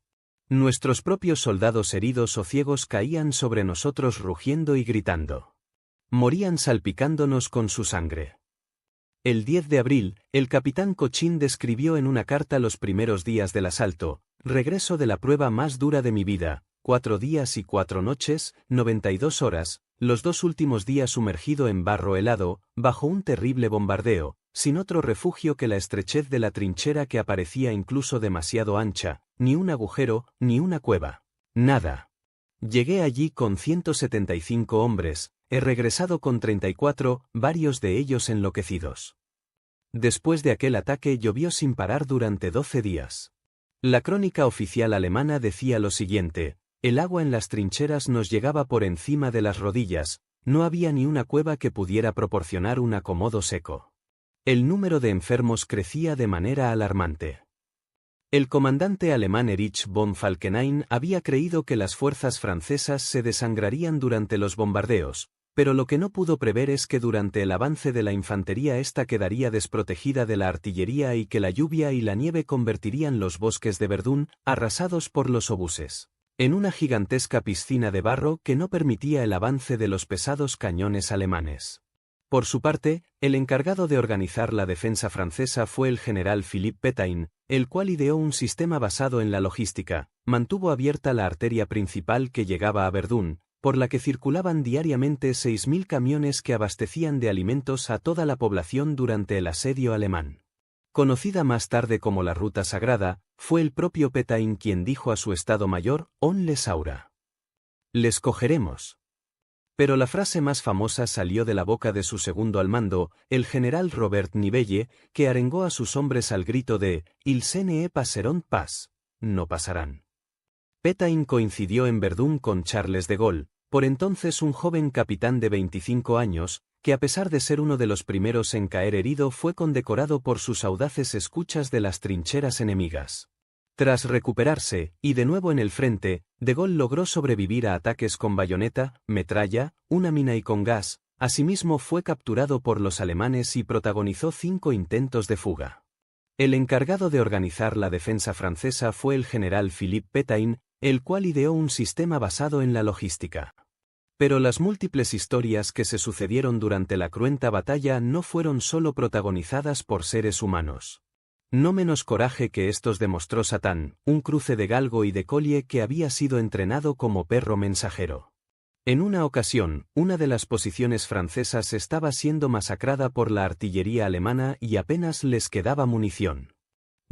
Nuestros propios soldados heridos o ciegos caían sobre nosotros rugiendo y gritando. Morían salpicándonos con su sangre. El 10 de abril, el capitán Cochin describió en una carta los primeros días del asalto: «Regreso de la prueba más dura de mi vida, 4 días y 4 noches, 92 horas, los 2 últimos días sumergido en barro helado, bajo un terrible bombardeo, sin otro refugio que la estrechez de la trinchera que aparecía incluso demasiado ancha, ni un agujero, ni una cueva. Nada. Llegué allí con 175 hombres, he regresado con 34, varios de ellos enloquecidos». Después de aquel ataque llovió sin parar durante 12 días. La crónica oficial alemana decía lo siguiente: «El agua en las trincheras nos llegaba por encima de las rodillas, no había ni una cueva que pudiera proporcionar un acomodo seco». El número de enfermos crecía de manera alarmante. El comandante alemán Erich von Falkenhayn había creído que las fuerzas francesas se desangrarían durante los bombardeos, pero lo que no pudo prever es que durante el avance de la infantería ésta quedaría desprotegida de la artillería y que la lluvia y la nieve convertirían los bosques de Verdún, arrasados por los obuses, en una gigantesca piscina de barro que no permitía el avance de los pesados cañones alemanes. Por su parte, el encargado de organizar la defensa francesa fue el general Philippe Pétain, el cual ideó un sistema basado en la logística. Mantuvo abierta la arteria principal que llegaba a Verdún, por la que circulaban diariamente 6.000 camiones que abastecían de alimentos a toda la población durante el asedio alemán. Conocida más tarde como la Ruta Sagrada, fue el propio Pétain quien dijo a su Estado Mayor: «On les aura». «Les cogeremos». Pero la frase más famosa salió de la boca de su segundo al mando, el general Robert Nivelle, que arengó a sus hombres al grito de «Ils ne passeront pas», «no pasarán». Pétain coincidió en Verdún con Charles de Gaulle, por entonces un joven capitán de 25 años, que a pesar de ser uno de los primeros en caer herido fue condecorado por sus audaces escuchas de las trincheras enemigas. Tras recuperarse, y de nuevo en el frente, de Gaulle logró sobrevivir a ataques con bayoneta, metralla, una mina y con gas. Asimismo fue capturado por los alemanes y protagonizó 5 intentos de fuga. El encargado de organizar la defensa francesa fue el general Philippe Pétain, el cual ideó un sistema basado en la logística. Pero las múltiples historias que se sucedieron durante la cruenta batalla no fueron solo protagonizadas por seres humanos. No menos coraje que estos demostró Satán, un cruce de galgo y de colie que había sido entrenado como perro mensajero. En una ocasión, una de las posiciones francesas estaba siendo masacrada por la artillería alemana y apenas les quedaba munición.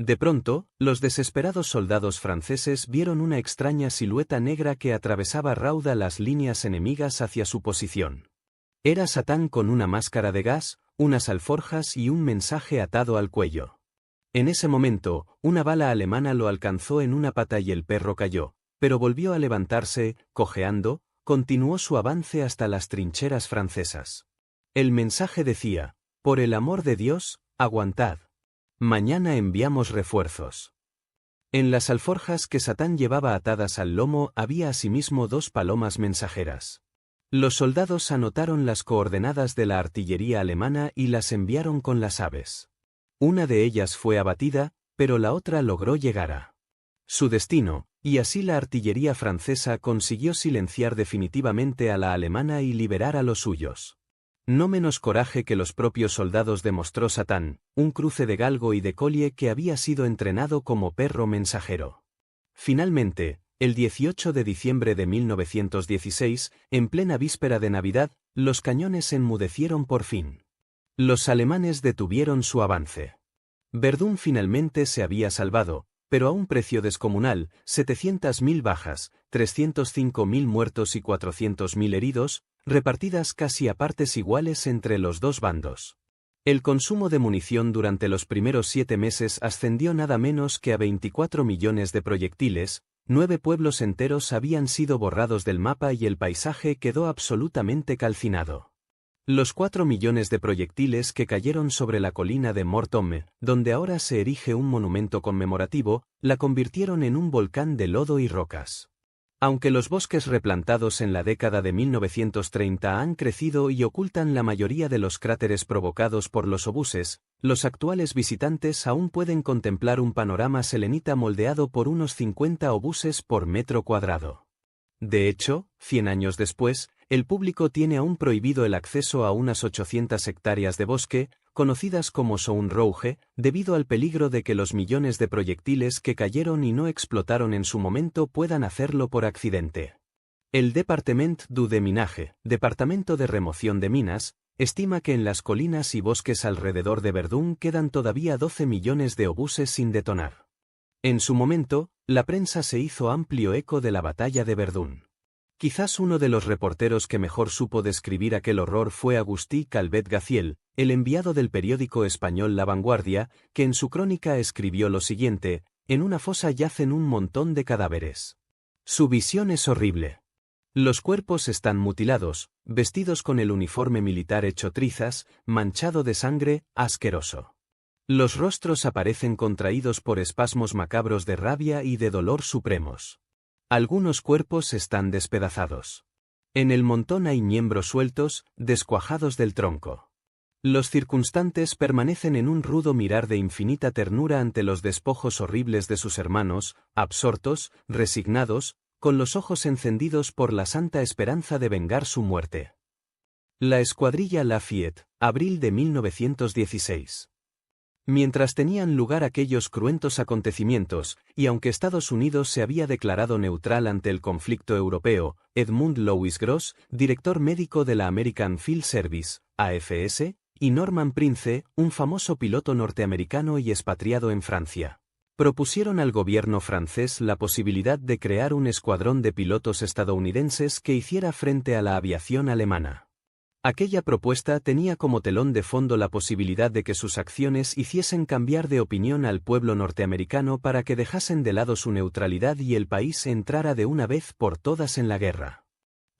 De pronto, los desesperados soldados franceses vieron una extraña silueta negra que atravesaba rauda las líneas enemigas hacia su posición. Era Satán con una máscara de gas, unas alforjas y un mensaje atado al cuello. En ese momento, una bala alemana lo alcanzó en una pata y el perro cayó, pero volvió a levantarse, cojeando, continuó su avance hasta las trincheras francesas. El mensaje decía: «Por el amor de Dios, Aguantad. Mañana enviamos refuerzos. En las alforjas que Satán llevaba atadas al lomo había asimismo 2 palomas mensajeras. Los soldados anotaron las coordenadas de la artillería alemana y las enviaron con las aves. Una de ellas fue abatida, pero la otra logró llegar a su destino, y así la artillería francesa consiguió silenciar definitivamente a la alemana y liberar a los suyos. No menos coraje que los propios soldados demostró Satán, un cruce de galgo y de Collie que había sido entrenado como perro mensajero. Finalmente, el 18 de diciembre de 1916, en plena víspera de Navidad, los cañones enmudecieron por fin. Los alemanes detuvieron su avance. Verdún finalmente se había salvado, pero a un precio descomunal: 700.000 bajas, 305.000 muertos y 400.000 heridos, repartidas casi a partes iguales entre los 2 bandos. El consumo de munición durante los primeros 7 meses ascendió nada menos que a 24 millones de proyectiles, 9 pueblos enteros habían sido borrados del mapa y el paisaje quedó absolutamente calcinado. Los 4 millones de proyectiles que cayeron sobre la colina de Mort-Homme, donde ahora se erige un monumento conmemorativo, la convirtieron en un volcán de lodo y rocas. Aunque los bosques replantados en la década de 1930 han crecido y ocultan la mayoría de los cráteres provocados por los obuses, los actuales visitantes aún pueden contemplar un panorama selenita moldeado por unos 50 obuses por metro cuadrado. De hecho, 100 años después, el público tiene aún prohibido el acceso a unas 800 hectáreas de bosque, conocidas como Sound Rouge, debido al peligro de que los millones de proyectiles que cayeron y no explotaron en su momento puedan hacerlo por accidente. El Département du Déminage, Departamento de Remoción de Minas, estima que en las colinas y bosques alrededor de Verdún quedan todavía 12 millones de obuses sin detonar. En su momento, la prensa se hizo amplio eco de la batalla de Verdún. Quizás uno de los reporteros que mejor supo describir aquel horror fue Agustí Calvet-Gaciel, el enviado del periódico español La Vanguardia, que en su crónica escribió lo siguiente: en una fosa yacen un montón de cadáveres. Su visión es horrible. Los cuerpos están mutilados, vestidos con el uniforme militar hecho trizas, manchado de sangre, asqueroso. Los rostros aparecen contraídos por espasmos macabros de rabia y de dolor supremos. Algunos cuerpos están despedazados. En el montón hay miembros sueltos, descuajados del tronco. Los circunstantes permanecen en un rudo mirar de infinita ternura ante los despojos horribles de sus hermanos, absortos, resignados, con los ojos encendidos por la santa esperanza de vengar su muerte. La Escuadrilla Lafayette, abril de 1916. Mientras tenían lugar aquellos cruentos acontecimientos, y aunque Estados Unidos se había declarado neutral ante el conflicto europeo, Edmund Louis Gross, director médico de la American Field Service, AFS, y Norman Prince, un famoso piloto norteamericano y expatriado en Francia, propusieron al gobierno francés la posibilidad de crear un escuadrón de pilotos estadounidenses que hiciera frente a la aviación alemana. Aquella propuesta tenía como telón de fondo la posibilidad de que sus acciones hiciesen cambiar de opinión al pueblo norteamericano para que dejasen de lado su neutralidad y el país entrara de una vez por todas en la guerra.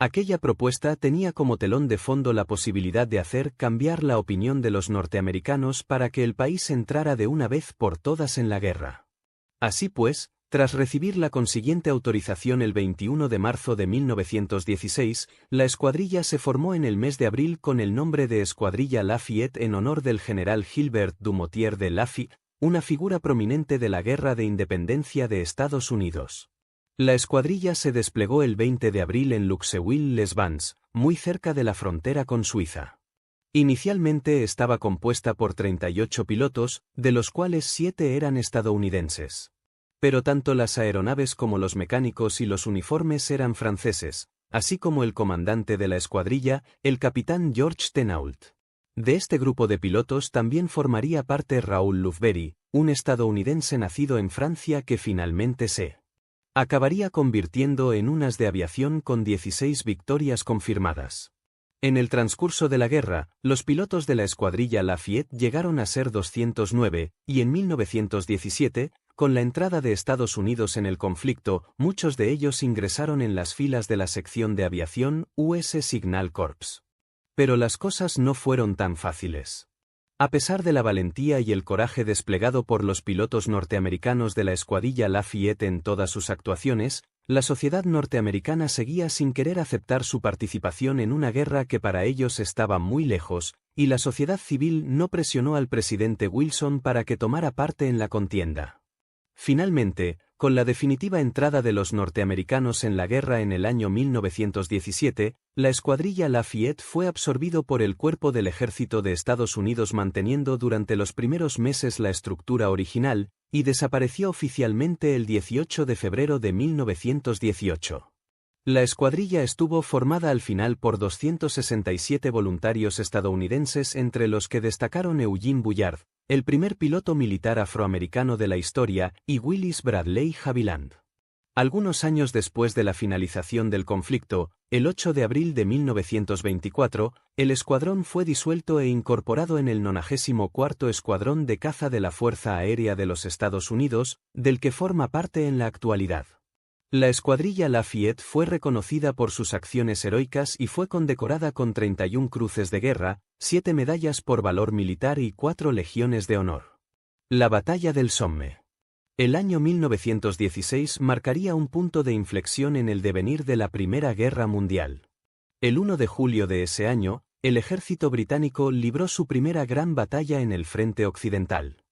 Aquella propuesta tenía como telón de fondo la posibilidad de hacer cambiar la opinión de los norteamericanos para que el país entrara de una vez por todas en la guerra. Así pues, tras recibir la consiguiente autorización el 21 de marzo de 1916, la escuadrilla se formó en el mes de abril con el nombre de Escuadrilla Lafayette en honor del general Gilbert Dumotier de Laffy, una figura prominente de la Guerra de Independencia de Estados Unidos. La escuadrilla se desplegó el 20 de abril en Luxeuil-les-Bains, muy cerca de la frontera con Suiza. Inicialmente estaba compuesta por 38 pilotos, de los cuales 7 eran estadounidenses. Pero tanto las aeronaves como los mecánicos y los uniformes eran franceses, así como el comandante de la escuadrilla, el capitán Georges Tenault. De este grupo de pilotos también formaría parte Raoul Loufberry, un estadounidense nacido en Francia que finalmente se acabaría convirtiendo en un as de aviación con 16 victorias confirmadas. En el transcurso de la guerra, los pilotos de la escuadrilla Lafayette llegaron a ser 209, y en 1917, con la entrada de Estados Unidos en el conflicto, muchos de ellos ingresaron en las filas de la sección de aviación US Signal Corps. Pero las cosas no fueron tan fáciles. A pesar de la valentía y el coraje desplegado por los pilotos norteamericanos de la escuadrilla Lafayette en todas sus actuaciones, la sociedad norteamericana seguía sin querer aceptar su participación en una guerra que para ellos estaba muy lejos, y la sociedad civil no presionó al presidente Wilson para que tomara parte en la contienda. Finalmente, con la definitiva entrada de los norteamericanos en la guerra en el año 1917, la escuadrilla Lafayette fue absorbido por el Cuerpo del Ejército de Estados Unidos manteniendo durante los primeros meses la estructura original, y desapareció oficialmente el 18 de febrero de 1918. La escuadrilla estuvo formada al final por 267 voluntarios estadounidenses entre los que destacaron Eugene Bullard, el primer piloto militar afroamericano de la historia, y Willis Bradley Haviland. Algunos años después de la finalización del conflicto, el 8 de abril de 1924, el escuadrón fue disuelto e incorporado en el 94º Escuadrón de Caza de la Fuerza Aérea de los Estados Unidos, del que forma parte en la actualidad. La escuadrilla Lafayette fue reconocida por sus acciones heroicas y fue condecorada con 31 cruces de guerra, 7 medallas por valor militar y 4 legiones de honor. La Batalla del Somme. El año 1916 marcaría un punto de inflexión en el devenir de la Primera Guerra Mundial. El 1 de julio de ese año, el ejército británico libró su primera gran batalla en el frente occidental.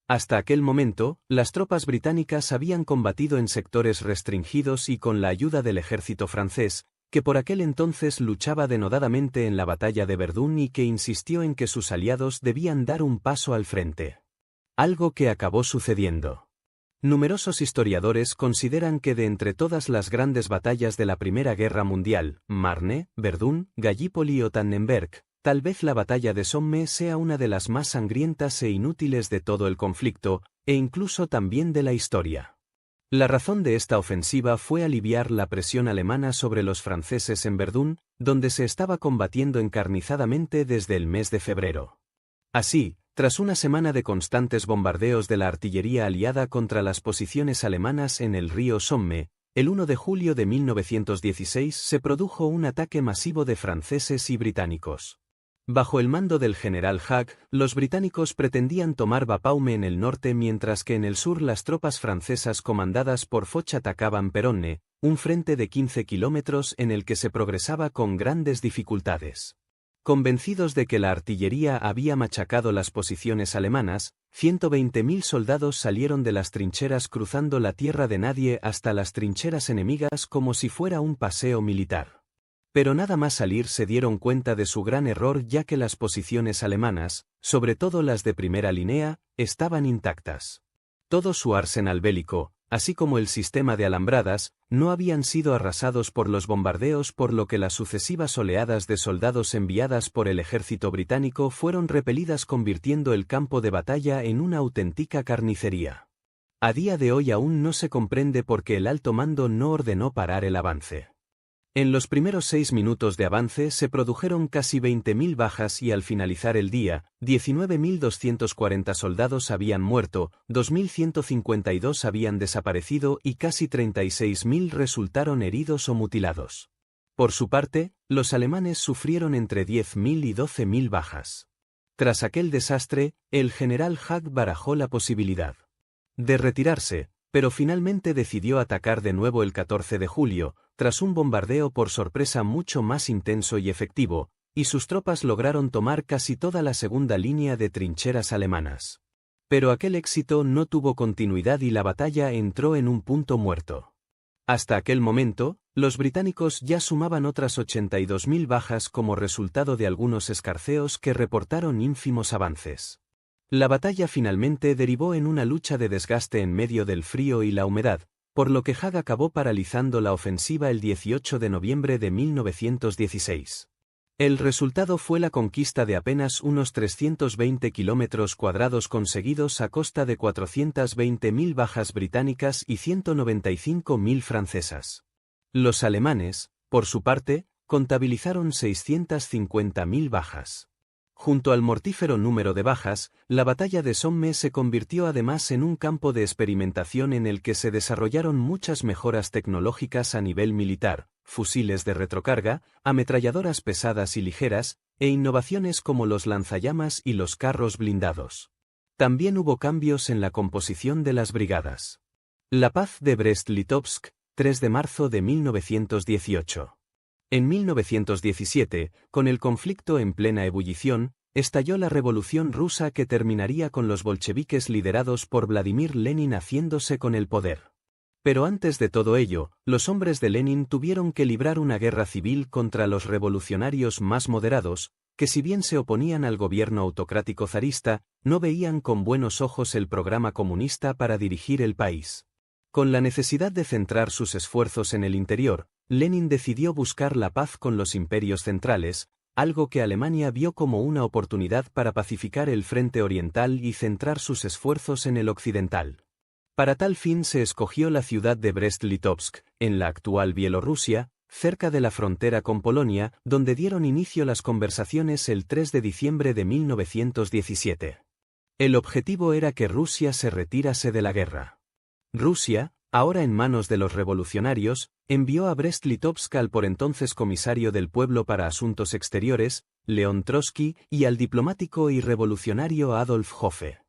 Hasta aquel momento, las tropas británicas habían combatido en sectores restringidos y con la ayuda del ejército francés, que por aquel entonces luchaba denodadamente en la batalla de Verdún y que insistió en que sus aliados debían dar un paso al frente. Algo que acabó sucediendo. Numerosos historiadores consideran que de entre todas las grandes batallas de la Primera Guerra Mundial, Marne, Verdún, Gallipoli o Tannenberg, tal vez la batalla de Somme sea una de las más sangrientas e inútiles de todo el conflicto, e incluso también de la historia. La razón de esta ofensiva fue aliviar la presión alemana sobre los franceses en Verdún, donde se estaba combatiendo encarnizadamente desde el mes de febrero. Así, tras una semana de constantes bombardeos de la artillería aliada contra las posiciones alemanas en el río Somme, el 1 de julio de 1916 se produjo un ataque masivo de franceses y británicos. Bajo el mando del general Haig, los británicos pretendían tomar Bapaume en el norte mientras que en el sur las tropas francesas comandadas por Foch atacaban Péronne, un frente de 15 kilómetros en el que se progresaba con grandes dificultades. Convencidos de que la artillería había machacado las posiciones alemanas, 120.000 soldados salieron de las trincheras cruzando la tierra de nadie hasta las trincheras enemigas como si fuera un paseo militar. Pero nada más salir se dieron cuenta de su gran error ya que las posiciones alemanas, sobre todo las de primera línea, estaban intactas. Todo su arsenal bélico, así como el sistema de alambradas, no habían sido arrasados por los bombardeos por lo que las sucesivas oleadas de soldados enviadas por el ejército británico fueron repelidas convirtiendo el campo de batalla en una auténtica carnicería. A día de hoy aún no se comprende por qué el alto mando no ordenó parar el avance. En los primeros 6 minutos de avance se produjeron casi 20.000 bajas y al finalizar el día, 19.240 soldados habían muerto, 2.152 habían desaparecido y casi 36.000 resultaron heridos o mutilados. Por su parte, los alemanes sufrieron entre 10.000 y 12.000 bajas. Tras aquel desastre, el general Haig barajó la posibilidad de retirarse, pero finalmente decidió atacar de nuevo el 14 de julio, tras un bombardeo por sorpresa mucho más intenso y efectivo, y sus tropas lograron tomar casi toda la segunda línea de trincheras alemanas. Pero aquel éxito no tuvo continuidad y la batalla entró en un punto muerto. Hasta aquel momento, los británicos ya sumaban otras 82.000 bajas como resultado de algunos escarceos que reportaron ínfimos avances. La batalla finalmente derivó en una lucha de desgaste en medio del frío y la humedad, por lo que Haig acabó paralizando la ofensiva el 18 de noviembre de 1916. El resultado fue la conquista de apenas unos 320 kilómetros cuadrados conseguidos a costa de 420.000 bajas británicas y 195.000 francesas. Los alemanes, por su parte, contabilizaron 650.000 bajas. Junto al mortífero número de bajas, la batalla de Somme se convirtió además en un campo de experimentación en el que se desarrollaron muchas mejoras tecnológicas a nivel militar, fusiles de retrocarga, ametralladoras pesadas y ligeras, e innovaciones como los lanzallamas y los carros blindados. También hubo cambios en la composición de las brigadas. La paz de Brest-Litovsk, 3 de marzo de 1918. En 1917, con el conflicto en plena ebullición, estalló la Revolución Rusa que terminaría con los bolcheviques liderados por Vladimir Lenin haciéndose con el poder. Pero antes de todo ello, los hombres de Lenin tuvieron que librar una guerra civil contra los revolucionarios más moderados, que si bien se oponían al gobierno autocrático zarista, no veían con buenos ojos el programa comunista para dirigir el país. Con la necesidad de centrar sus esfuerzos en el interior, Lenin decidió buscar la paz con los imperios centrales, algo que Alemania vio como una oportunidad para pacificar el frente oriental y centrar sus esfuerzos en el occidental. Para tal fin se escogió la ciudad de Brest-Litovsk, en la actual Bielorrusia, cerca de la frontera con Polonia, donde dieron inicio las conversaciones el 3 de diciembre de 1917. El objetivo era que Rusia se retirase de la guerra. Rusia, ahora en manos de los revolucionarios, envió a Brest-Litovsk al por entonces comisario del pueblo para asuntos exteriores, León Trotsky, y al diplomático y revolucionario Adolf Hofe.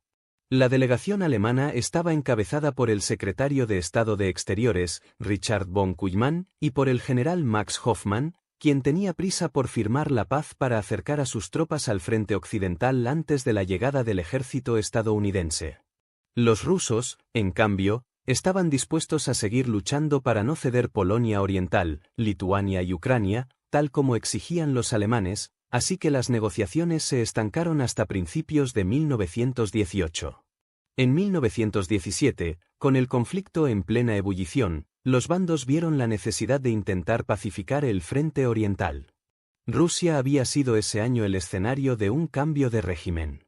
La delegación alemana estaba encabezada por el secretario de Estado de Exteriores, Richard von Kuhlmann, y por el general Max Hoffmann, quien tenía prisa por firmar la paz para acercar a sus tropas al frente occidental antes de la llegada del ejército estadounidense. Los rusos, en cambio, estaban dispuestos a seguir luchando para no ceder Polonia Oriental, Lituania y Ucrania, tal como exigían los alemanes, así que las negociaciones se estancaron hasta principios de 1918. En 1917, con el conflicto en plena ebullición, los bandos vieron la necesidad de intentar pacificar el frente oriental. Rusia había sido ese año el escenario de un cambio de régimen.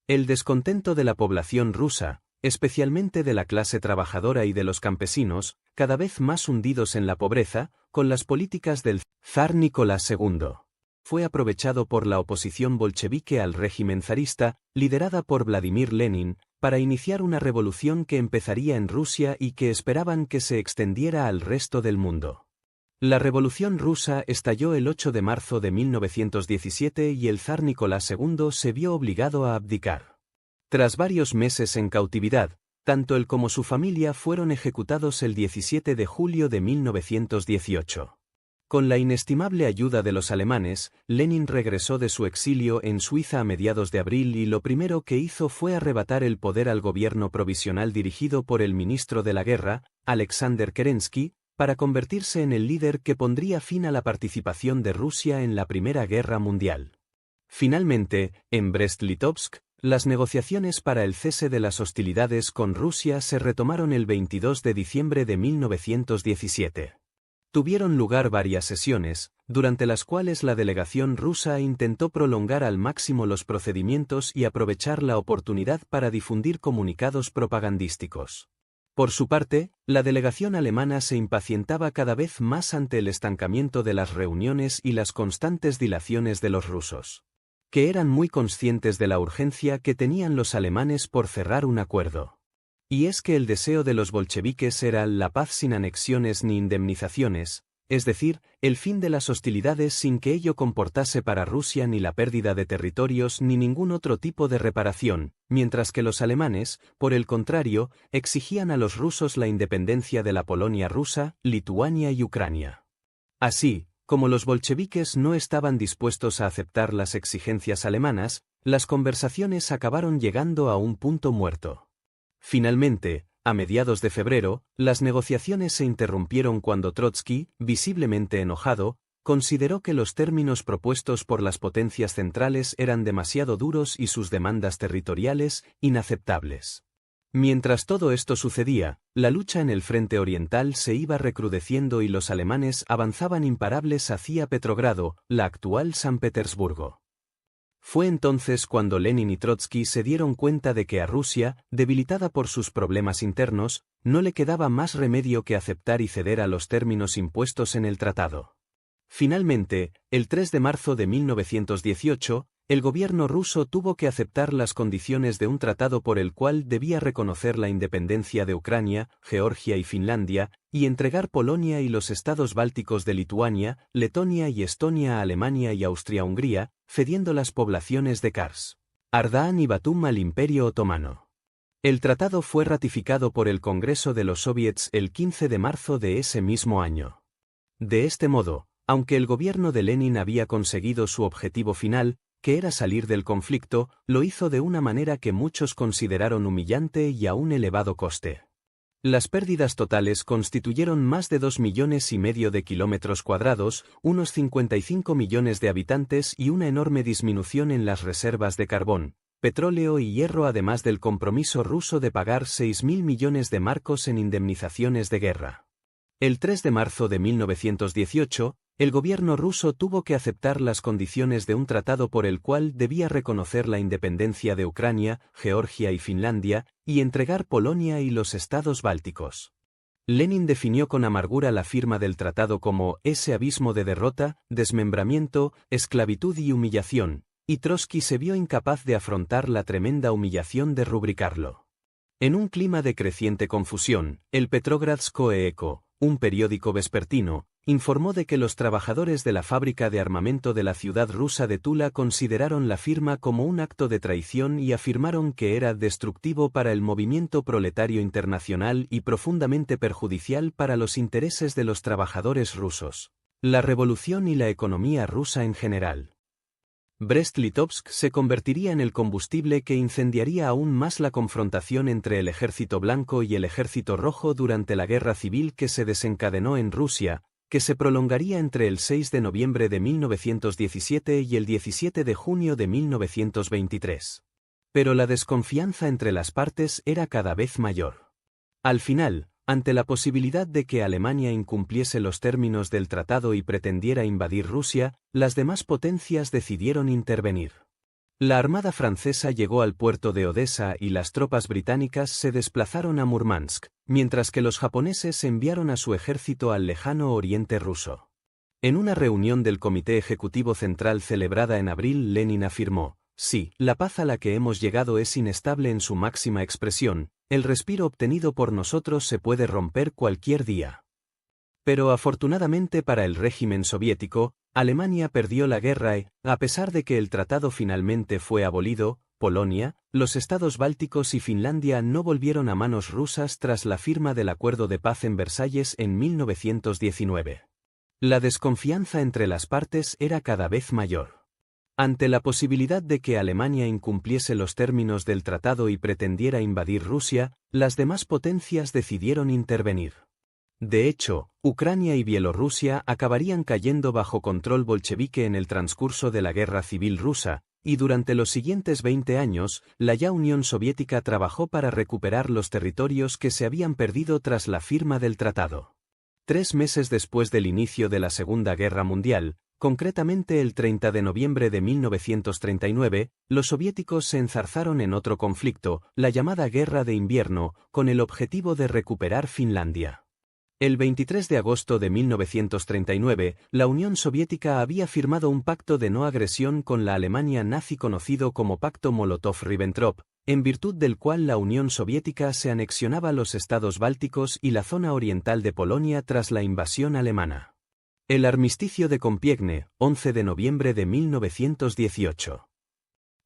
El descontento de la población rusa, especialmente de la clase trabajadora y de los campesinos, cada vez más hundidos en la pobreza, con las políticas del zar Nicolás II. Fue aprovechado por la oposición bolchevique al régimen zarista, liderada por Vladimir Lenin, para iniciar una revolución que empezaría en Rusia y que esperaban que se extendiera al resto del mundo. La Revolución Rusa estalló el 8 de marzo de 1917 y el zar Nicolás II se vio obligado a abdicar. Tras varios meses en cautividad, tanto él como su familia fueron ejecutados el 17 de julio de 1918. Con la inestimable ayuda de los alemanes, Lenin regresó de su exilio en Suiza a mediados de abril y lo primero que hizo fue arrebatar el poder al gobierno provisional dirigido por el ministro de la guerra, Alexander Kerensky, para convertirse en el líder que pondría fin a la participación de Rusia en la Primera Guerra Mundial. Finalmente, en Brest-Litovsk, las negociaciones para el cese de las hostilidades con Rusia se retomaron el 22 de diciembre de 1917. Tuvieron lugar varias sesiones, durante las cuales la delegación rusa intentó prolongar al máximo los procedimientos y aprovechar la oportunidad para difundir comunicados propagandísticos. Por su parte, la delegación alemana se impacientaba cada vez más ante el estancamiento de las reuniones y las constantes dilaciones de los rusos, que eran muy conscientes de la urgencia que tenían los alemanes por cerrar un acuerdo. Y es que el deseo de los bolcheviques era la paz sin anexiones ni indemnizaciones, es decir, el fin de las hostilidades sin que ello comportase para Rusia ni la pérdida de territorios ni ningún otro tipo de reparación, mientras que los alemanes, por el contrario, exigían a los rusos la independencia de la Polonia rusa, Lituania y Ucrania. Así, como los bolcheviques no estaban dispuestos a aceptar las exigencias alemanas, las conversaciones acabaron llegando a un punto muerto. Finalmente, a mediados de febrero, las negociaciones se interrumpieron cuando Trotsky, visiblemente enojado, consideró que los términos propuestos por las potencias centrales eran demasiado duros y sus demandas territoriales, inaceptables. Mientras todo esto sucedía, la lucha en el frente oriental se iba recrudeciendo y los alemanes avanzaban imparables hacia Petrogrado, la actual San Petersburgo. Fue entonces cuando Lenin y Trotsky se dieron cuenta de que a Rusia, debilitada por sus problemas internos, no le quedaba más remedio que aceptar y ceder a los términos impuestos en el tratado. Finalmente, el 3 de marzo de 1918, el gobierno ruso tuvo que aceptar las condiciones de un tratado por el cual debía reconocer la independencia de Ucrania, Georgia y Finlandia, y entregar Polonia y los estados bálticos de Lituania, Letonia y Estonia a Alemania y Austria-Hungría, cediendo las poblaciones de Kars, Ardahan y Batum al Imperio Otomano. El tratado fue ratificado por el Congreso de los Soviets el 15 de marzo de ese mismo año. De este modo, aunque el gobierno de Lenin había conseguido su objetivo final, que era salir del conflicto, lo hizo de una manera que muchos consideraron humillante y a un elevado coste. Las pérdidas totales constituyeron más de 2,5 millones de kilómetros cuadrados, unos 55 millones de habitantes y una enorme disminución en las reservas de carbón, petróleo y hierro, además del compromiso ruso de pagar 6.000 millones de marcos en indemnizaciones de guerra. El 3 de marzo de 1918, el gobierno ruso tuvo que aceptar las condiciones de un tratado por el cual debía reconocer la independencia de Ucrania, Georgia y Finlandia, y entregar Polonia y los estados bálticos. Lenin definió con amargura la firma del tratado como ese abismo de derrota, desmembramiento, esclavitud y humillación, y Trotsky se vio incapaz de afrontar la tremenda humillación de rubricarlo. En un clima de creciente confusión, el Petrogradskoe Echo, un periódico vespertino, informó de que los trabajadores de la fábrica de armamento de la ciudad rusa de Tula consideraron la firma como un acto de traición y afirmaron que era destructivo para el movimiento proletario internacional y profundamente perjudicial para los intereses de los trabajadores rusos, la revolución y la economía rusa en general. Brest-Litovsk se convertiría en el combustible que incendiaría aún más la confrontación entre el ejército blanco y el ejército rojo durante la guerra civil que se desencadenó en Rusia, que se prolongaría entre el 6 de noviembre de 1917 y el 17 de junio de 1923. Pero la desconfianza entre las partes era cada vez mayor. Al final, ante la posibilidad de que Alemania incumpliese los términos del tratado y pretendiera invadir Rusia, las demás potencias decidieron intervenir. La armada francesa llegó al puerto de Odessa y las tropas británicas se desplazaron a Murmansk, mientras que los japoneses enviaron a su ejército al lejano oriente ruso. En una reunión del Comité Ejecutivo Central celebrada en abril, Lenin afirmó: sí, la paz a la que hemos llegado es inestable en su máxima expresión, el respiro obtenido por nosotros se puede romper cualquier día. Pero afortunadamente para el régimen soviético, Alemania perdió la guerra y, a pesar de que el tratado finalmente fue abolido, Polonia, los estados bálticos y Finlandia no volvieron a manos rusas tras la firma del Acuerdo de Paz en Versalles en 1919. La desconfianza entre las partes era cada vez mayor. Ante la posibilidad de que Alemania incumpliese los términos del tratado y pretendiera invadir Rusia, las demás potencias decidieron intervenir. De hecho, Ucrania y Bielorrusia acabarían cayendo bajo control bolchevique en el transcurso de la Guerra Civil Rusa, y durante los siguientes 20 años, la ya Unión Soviética trabajó para recuperar los territorios que se habían perdido tras la firma del tratado. 3 meses después del inicio de la Segunda Guerra Mundial, concretamente el 30 de noviembre de 1939, los soviéticos se enzarzaron en otro conflicto, la llamada Guerra de Invierno, con el objetivo de recuperar Finlandia. El 23 de agosto de 1939, la Unión Soviética había firmado un pacto de no agresión con la Alemania nazi conocido como Pacto Molotov-Ribbentrop, en virtud del cual la Unión Soviética se anexionaba los estados bálticos y la zona oriental de Polonia tras la invasión alemana. El armisticio de Compiègne, 11 de noviembre de 1918.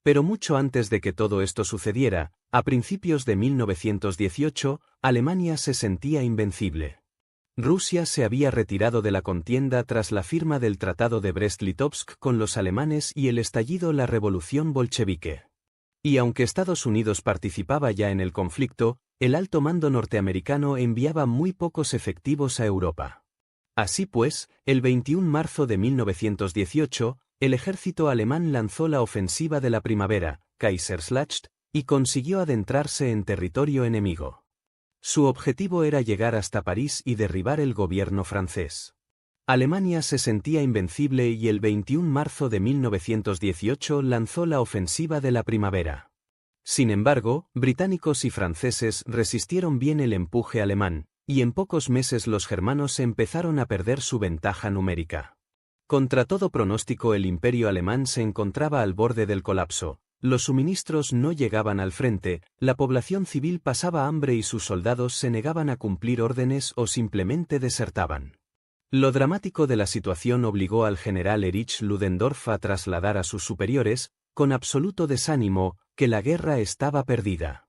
Pero mucho antes de que todo esto sucediera, a principios de 1918, Alemania se sentía invencible. Rusia se había retirado de la contienda tras la firma del Tratado de Brest-Litovsk con los alemanes y el estallido de la revolución bolchevique. Y aunque Estados Unidos participaba ya en el conflicto, el alto mando norteamericano enviaba muy pocos efectivos a Europa. Así pues, el 21 de marzo de 1918, el ejército alemán lanzó la ofensiva de la primavera, Kaiserslacht, y consiguió adentrarse en territorio enemigo. Su objetivo era llegar hasta París y derribar el gobierno francés. Alemania se sentía invencible y el 21 de marzo de 1918 lanzó la ofensiva de la primavera. Sin embargo, británicos y franceses resistieron bien el empuje alemán, y en pocos meses los germanos empezaron a perder su ventaja numérica. Contra todo pronóstico, el imperio alemán se encontraba al borde del colapso. Los suministros no llegaban al frente, la población civil pasaba hambre y sus soldados se negaban a cumplir órdenes o simplemente desertaban. Lo dramático de la situación obligó al general Erich Ludendorff a trasladar a sus superiores, con absoluto desánimo, que la guerra estaba perdida.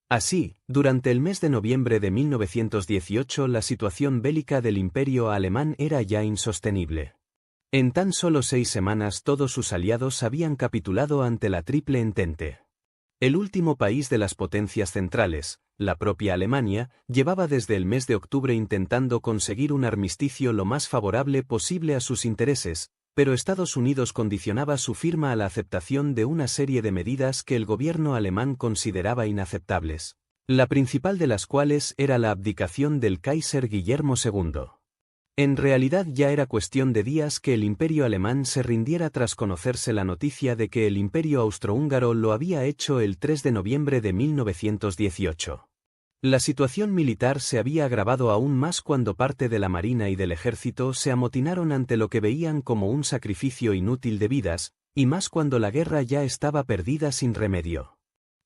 Así, durante el mes de noviembre de 1918 la situación bélica del imperio alemán era ya insostenible. En tan solo 6 semanas todos sus aliados habían capitulado ante la Triple Entente. El último país de las potencias centrales, la propia Alemania, llevaba desde el mes de octubre intentando conseguir un armisticio lo más favorable posible a sus intereses, pero Estados Unidos condicionaba su firma a la aceptación de una serie de medidas que el gobierno alemán consideraba inaceptables, la principal de las cuales era la abdicación del Kaiser Guillermo II. En realidad ya era cuestión de días que el imperio alemán se rindiera tras conocerse la noticia de que el imperio austrohúngaro lo había hecho el 3 de noviembre de 1918. La situación militar se había agravado aún más cuando parte de la marina y del ejército se amotinaron ante lo que veían como un sacrificio inútil de vidas, y más cuando la guerra ya estaba perdida sin remedio.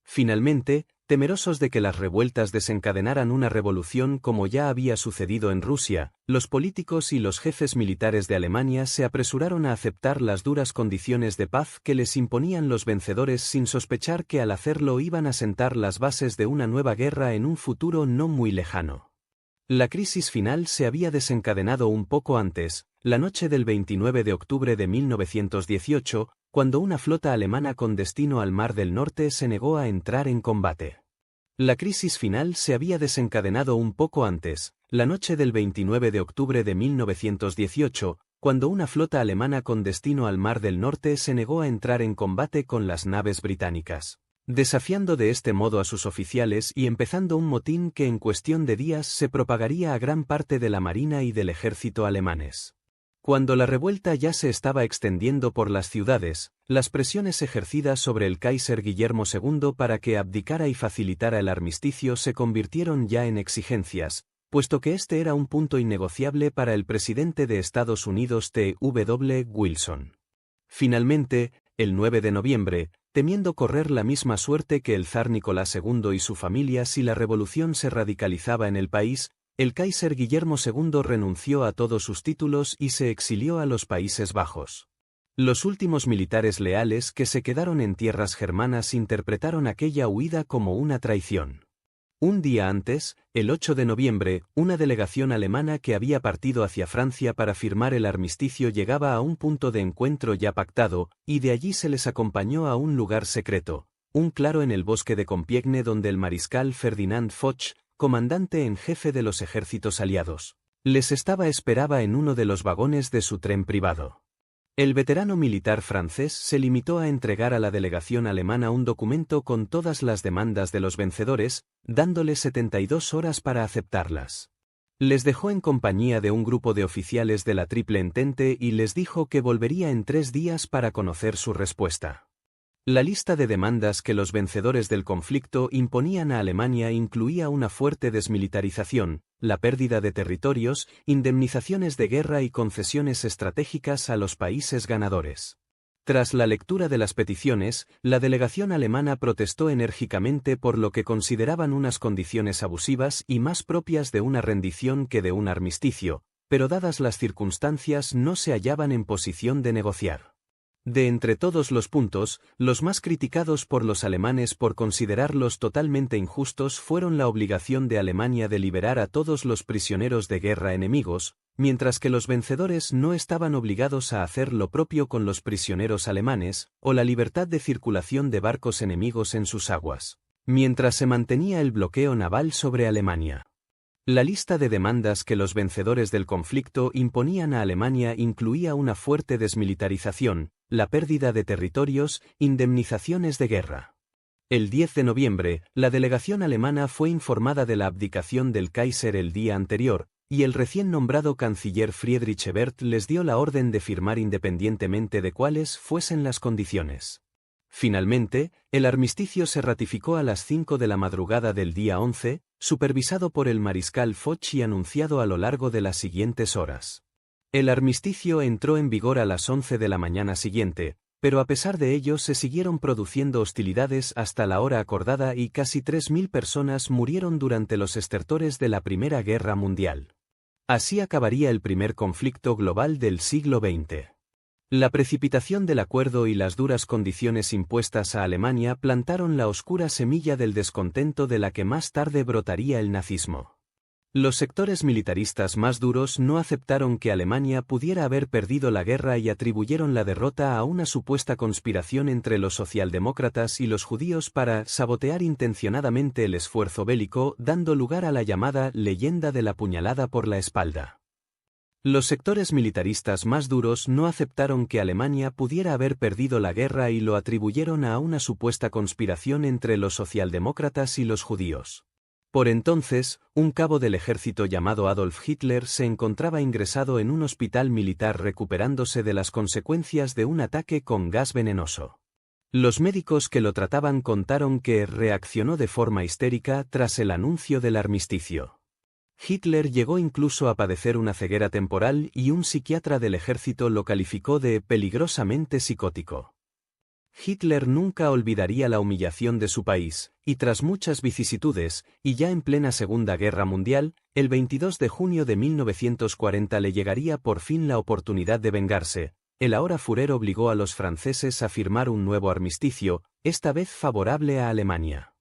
Finalmente, temerosos de que las revueltas desencadenaran una revolución como ya había sucedido en Rusia, los políticos y los jefes militares de Alemania se apresuraron a aceptar las duras condiciones de paz que les imponían los vencedores sin sospechar que al hacerlo iban a sentar las bases de una nueva guerra en un futuro no muy lejano. La crisis final se había desencadenado un poco antes, la noche del 29 de octubre de 1918, cuando una flota alemana con destino al Mar del Norte se negó a entrar en combate. La crisis final se había desencadenado un poco antes, la noche del 29 de octubre de 1918, cuando una flota alemana con destino al Mar del Norte se negó a entrar en combate con las naves británicas, desafiando de este modo a sus oficiales y empezando un motín que en cuestión de días se propagaría a gran parte de la marina y del ejército alemanes. Cuando la revuelta ya se estaba extendiendo por las ciudades, las presiones ejercidas sobre el Kaiser Guillermo II para que abdicara y facilitara el armisticio se convirtieron ya en exigencias, puesto que este era un punto innegociable para el presidente de Estados Unidos T.W. Wilson. Finalmente, el 9 de noviembre, temiendo correr la misma suerte que el zar Nicolás II y su familia si la revolución se radicalizaba en el país, el Kaiser Guillermo II renunció a todos sus títulos y se exilió a los Países Bajos. Los últimos militares leales que se quedaron en tierras germanas interpretaron aquella huida como una traición. Un día antes, el 8 de noviembre, una delegación alemana que había partido hacia Francia para firmar el armisticio llegaba a un punto de encuentro ya pactado, y de allí se les acompañó a un lugar secreto, un claro en el bosque de Compiègne donde el mariscal Ferdinand Foch, comandante en jefe de los ejércitos aliados, les esperaba en uno de los vagones de su tren privado. El veterano militar francés se limitó a entregar a la delegación alemana un documento con todas las demandas de los vencedores, dándole 72 horas para aceptarlas. Les dejó en compañía de un grupo de oficiales de la Triple Entente y les dijo que volvería en 3 días para conocer su respuesta. La lista de demandas que los vencedores del conflicto imponían a Alemania incluía una fuerte desmilitarización, la pérdida de territorios, indemnizaciones de guerra y concesiones estratégicas a los países ganadores. Tras la lectura de las peticiones, la delegación alemana protestó enérgicamente por lo que consideraban unas condiciones abusivas y más propias de una rendición que de un armisticio, pero dadas las circunstancias no se hallaban en posición de negociar. De entre todos los puntos, los más criticados por los alemanes por considerarlos totalmente injustos fueron la obligación de Alemania de liberar a todos los prisioneros de guerra enemigos, mientras que los vencedores no estaban obligados a hacer lo propio con los prisioneros alemanes, o la libertad de circulación de barcos enemigos en sus aguas, mientras se mantenía el bloqueo naval sobre Alemania. La lista de demandas que los vencedores del conflicto imponían a Alemania incluía una fuerte desmilitarización, la pérdida de territorios, indemnizaciones de guerra. El 10 de noviembre, la delegación alemana fue informada de la abdicación del Kaiser el día anterior, y el recién nombrado canciller Friedrich Ebert les dio la orden de firmar independientemente de cuáles fuesen las condiciones. Finalmente, el armisticio se ratificó a las 5 de la madrugada del día 11, supervisado por el mariscal Foch y anunciado a lo largo de las siguientes horas. El armisticio entró en vigor a las 11 de la mañana siguiente, pero a pesar de ello se siguieron produciendo hostilidades hasta la hora acordada y casi 3.000 personas murieron durante los estertores de la Primera Guerra Mundial. Así acabaría el primer conflicto global del siglo XX. La precipitación del acuerdo y las duras condiciones impuestas a Alemania plantaron la oscura semilla del descontento de la que más tarde brotaría el nazismo. Los sectores militaristas más duros no aceptaron que Alemania pudiera haber perdido la guerra y atribuyeron la derrota a una supuesta conspiración entre los socialdemócratas y los judíos para sabotear intencionadamente el esfuerzo bélico, dando lugar a la llamada leyenda de la puñalada por la espalda. Los sectores militaristas más duros no aceptaron que Alemania pudiera haber perdido la guerra y lo atribuyeron a una supuesta conspiración entre los socialdemócratas y los judíos. Por entonces, un cabo del ejército llamado Adolf Hitler se encontraba ingresado en un hospital militar recuperándose de las consecuencias de un ataque con gas venenoso. Los médicos que lo trataban contaron que reaccionó de forma histérica tras el anuncio del armisticio. Hitler llegó incluso a padecer una ceguera temporal y un psiquiatra del ejército lo calificó de peligrosamente psicótico. Hitler nunca olvidaría la humillación de su país, y tras muchas vicisitudes, y ya en plena Segunda Guerra Mundial, el 22 de junio de 1940 le llegaría por fin la oportunidad de vengarse. El ahora Führer obligó a los franceses a firmar un nuevo armisticio, esta vez favorable a Alemania.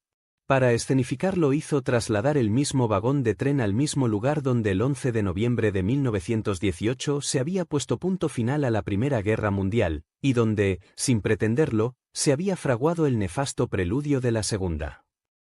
Para escenificarlo hizo trasladar el mismo vagón de tren al mismo lugar donde el 11 de noviembre de 1918 se había puesto punto final a la Primera Guerra Mundial, y donde, sin pretenderlo, se había fraguado el nefasto preludio de la Segunda.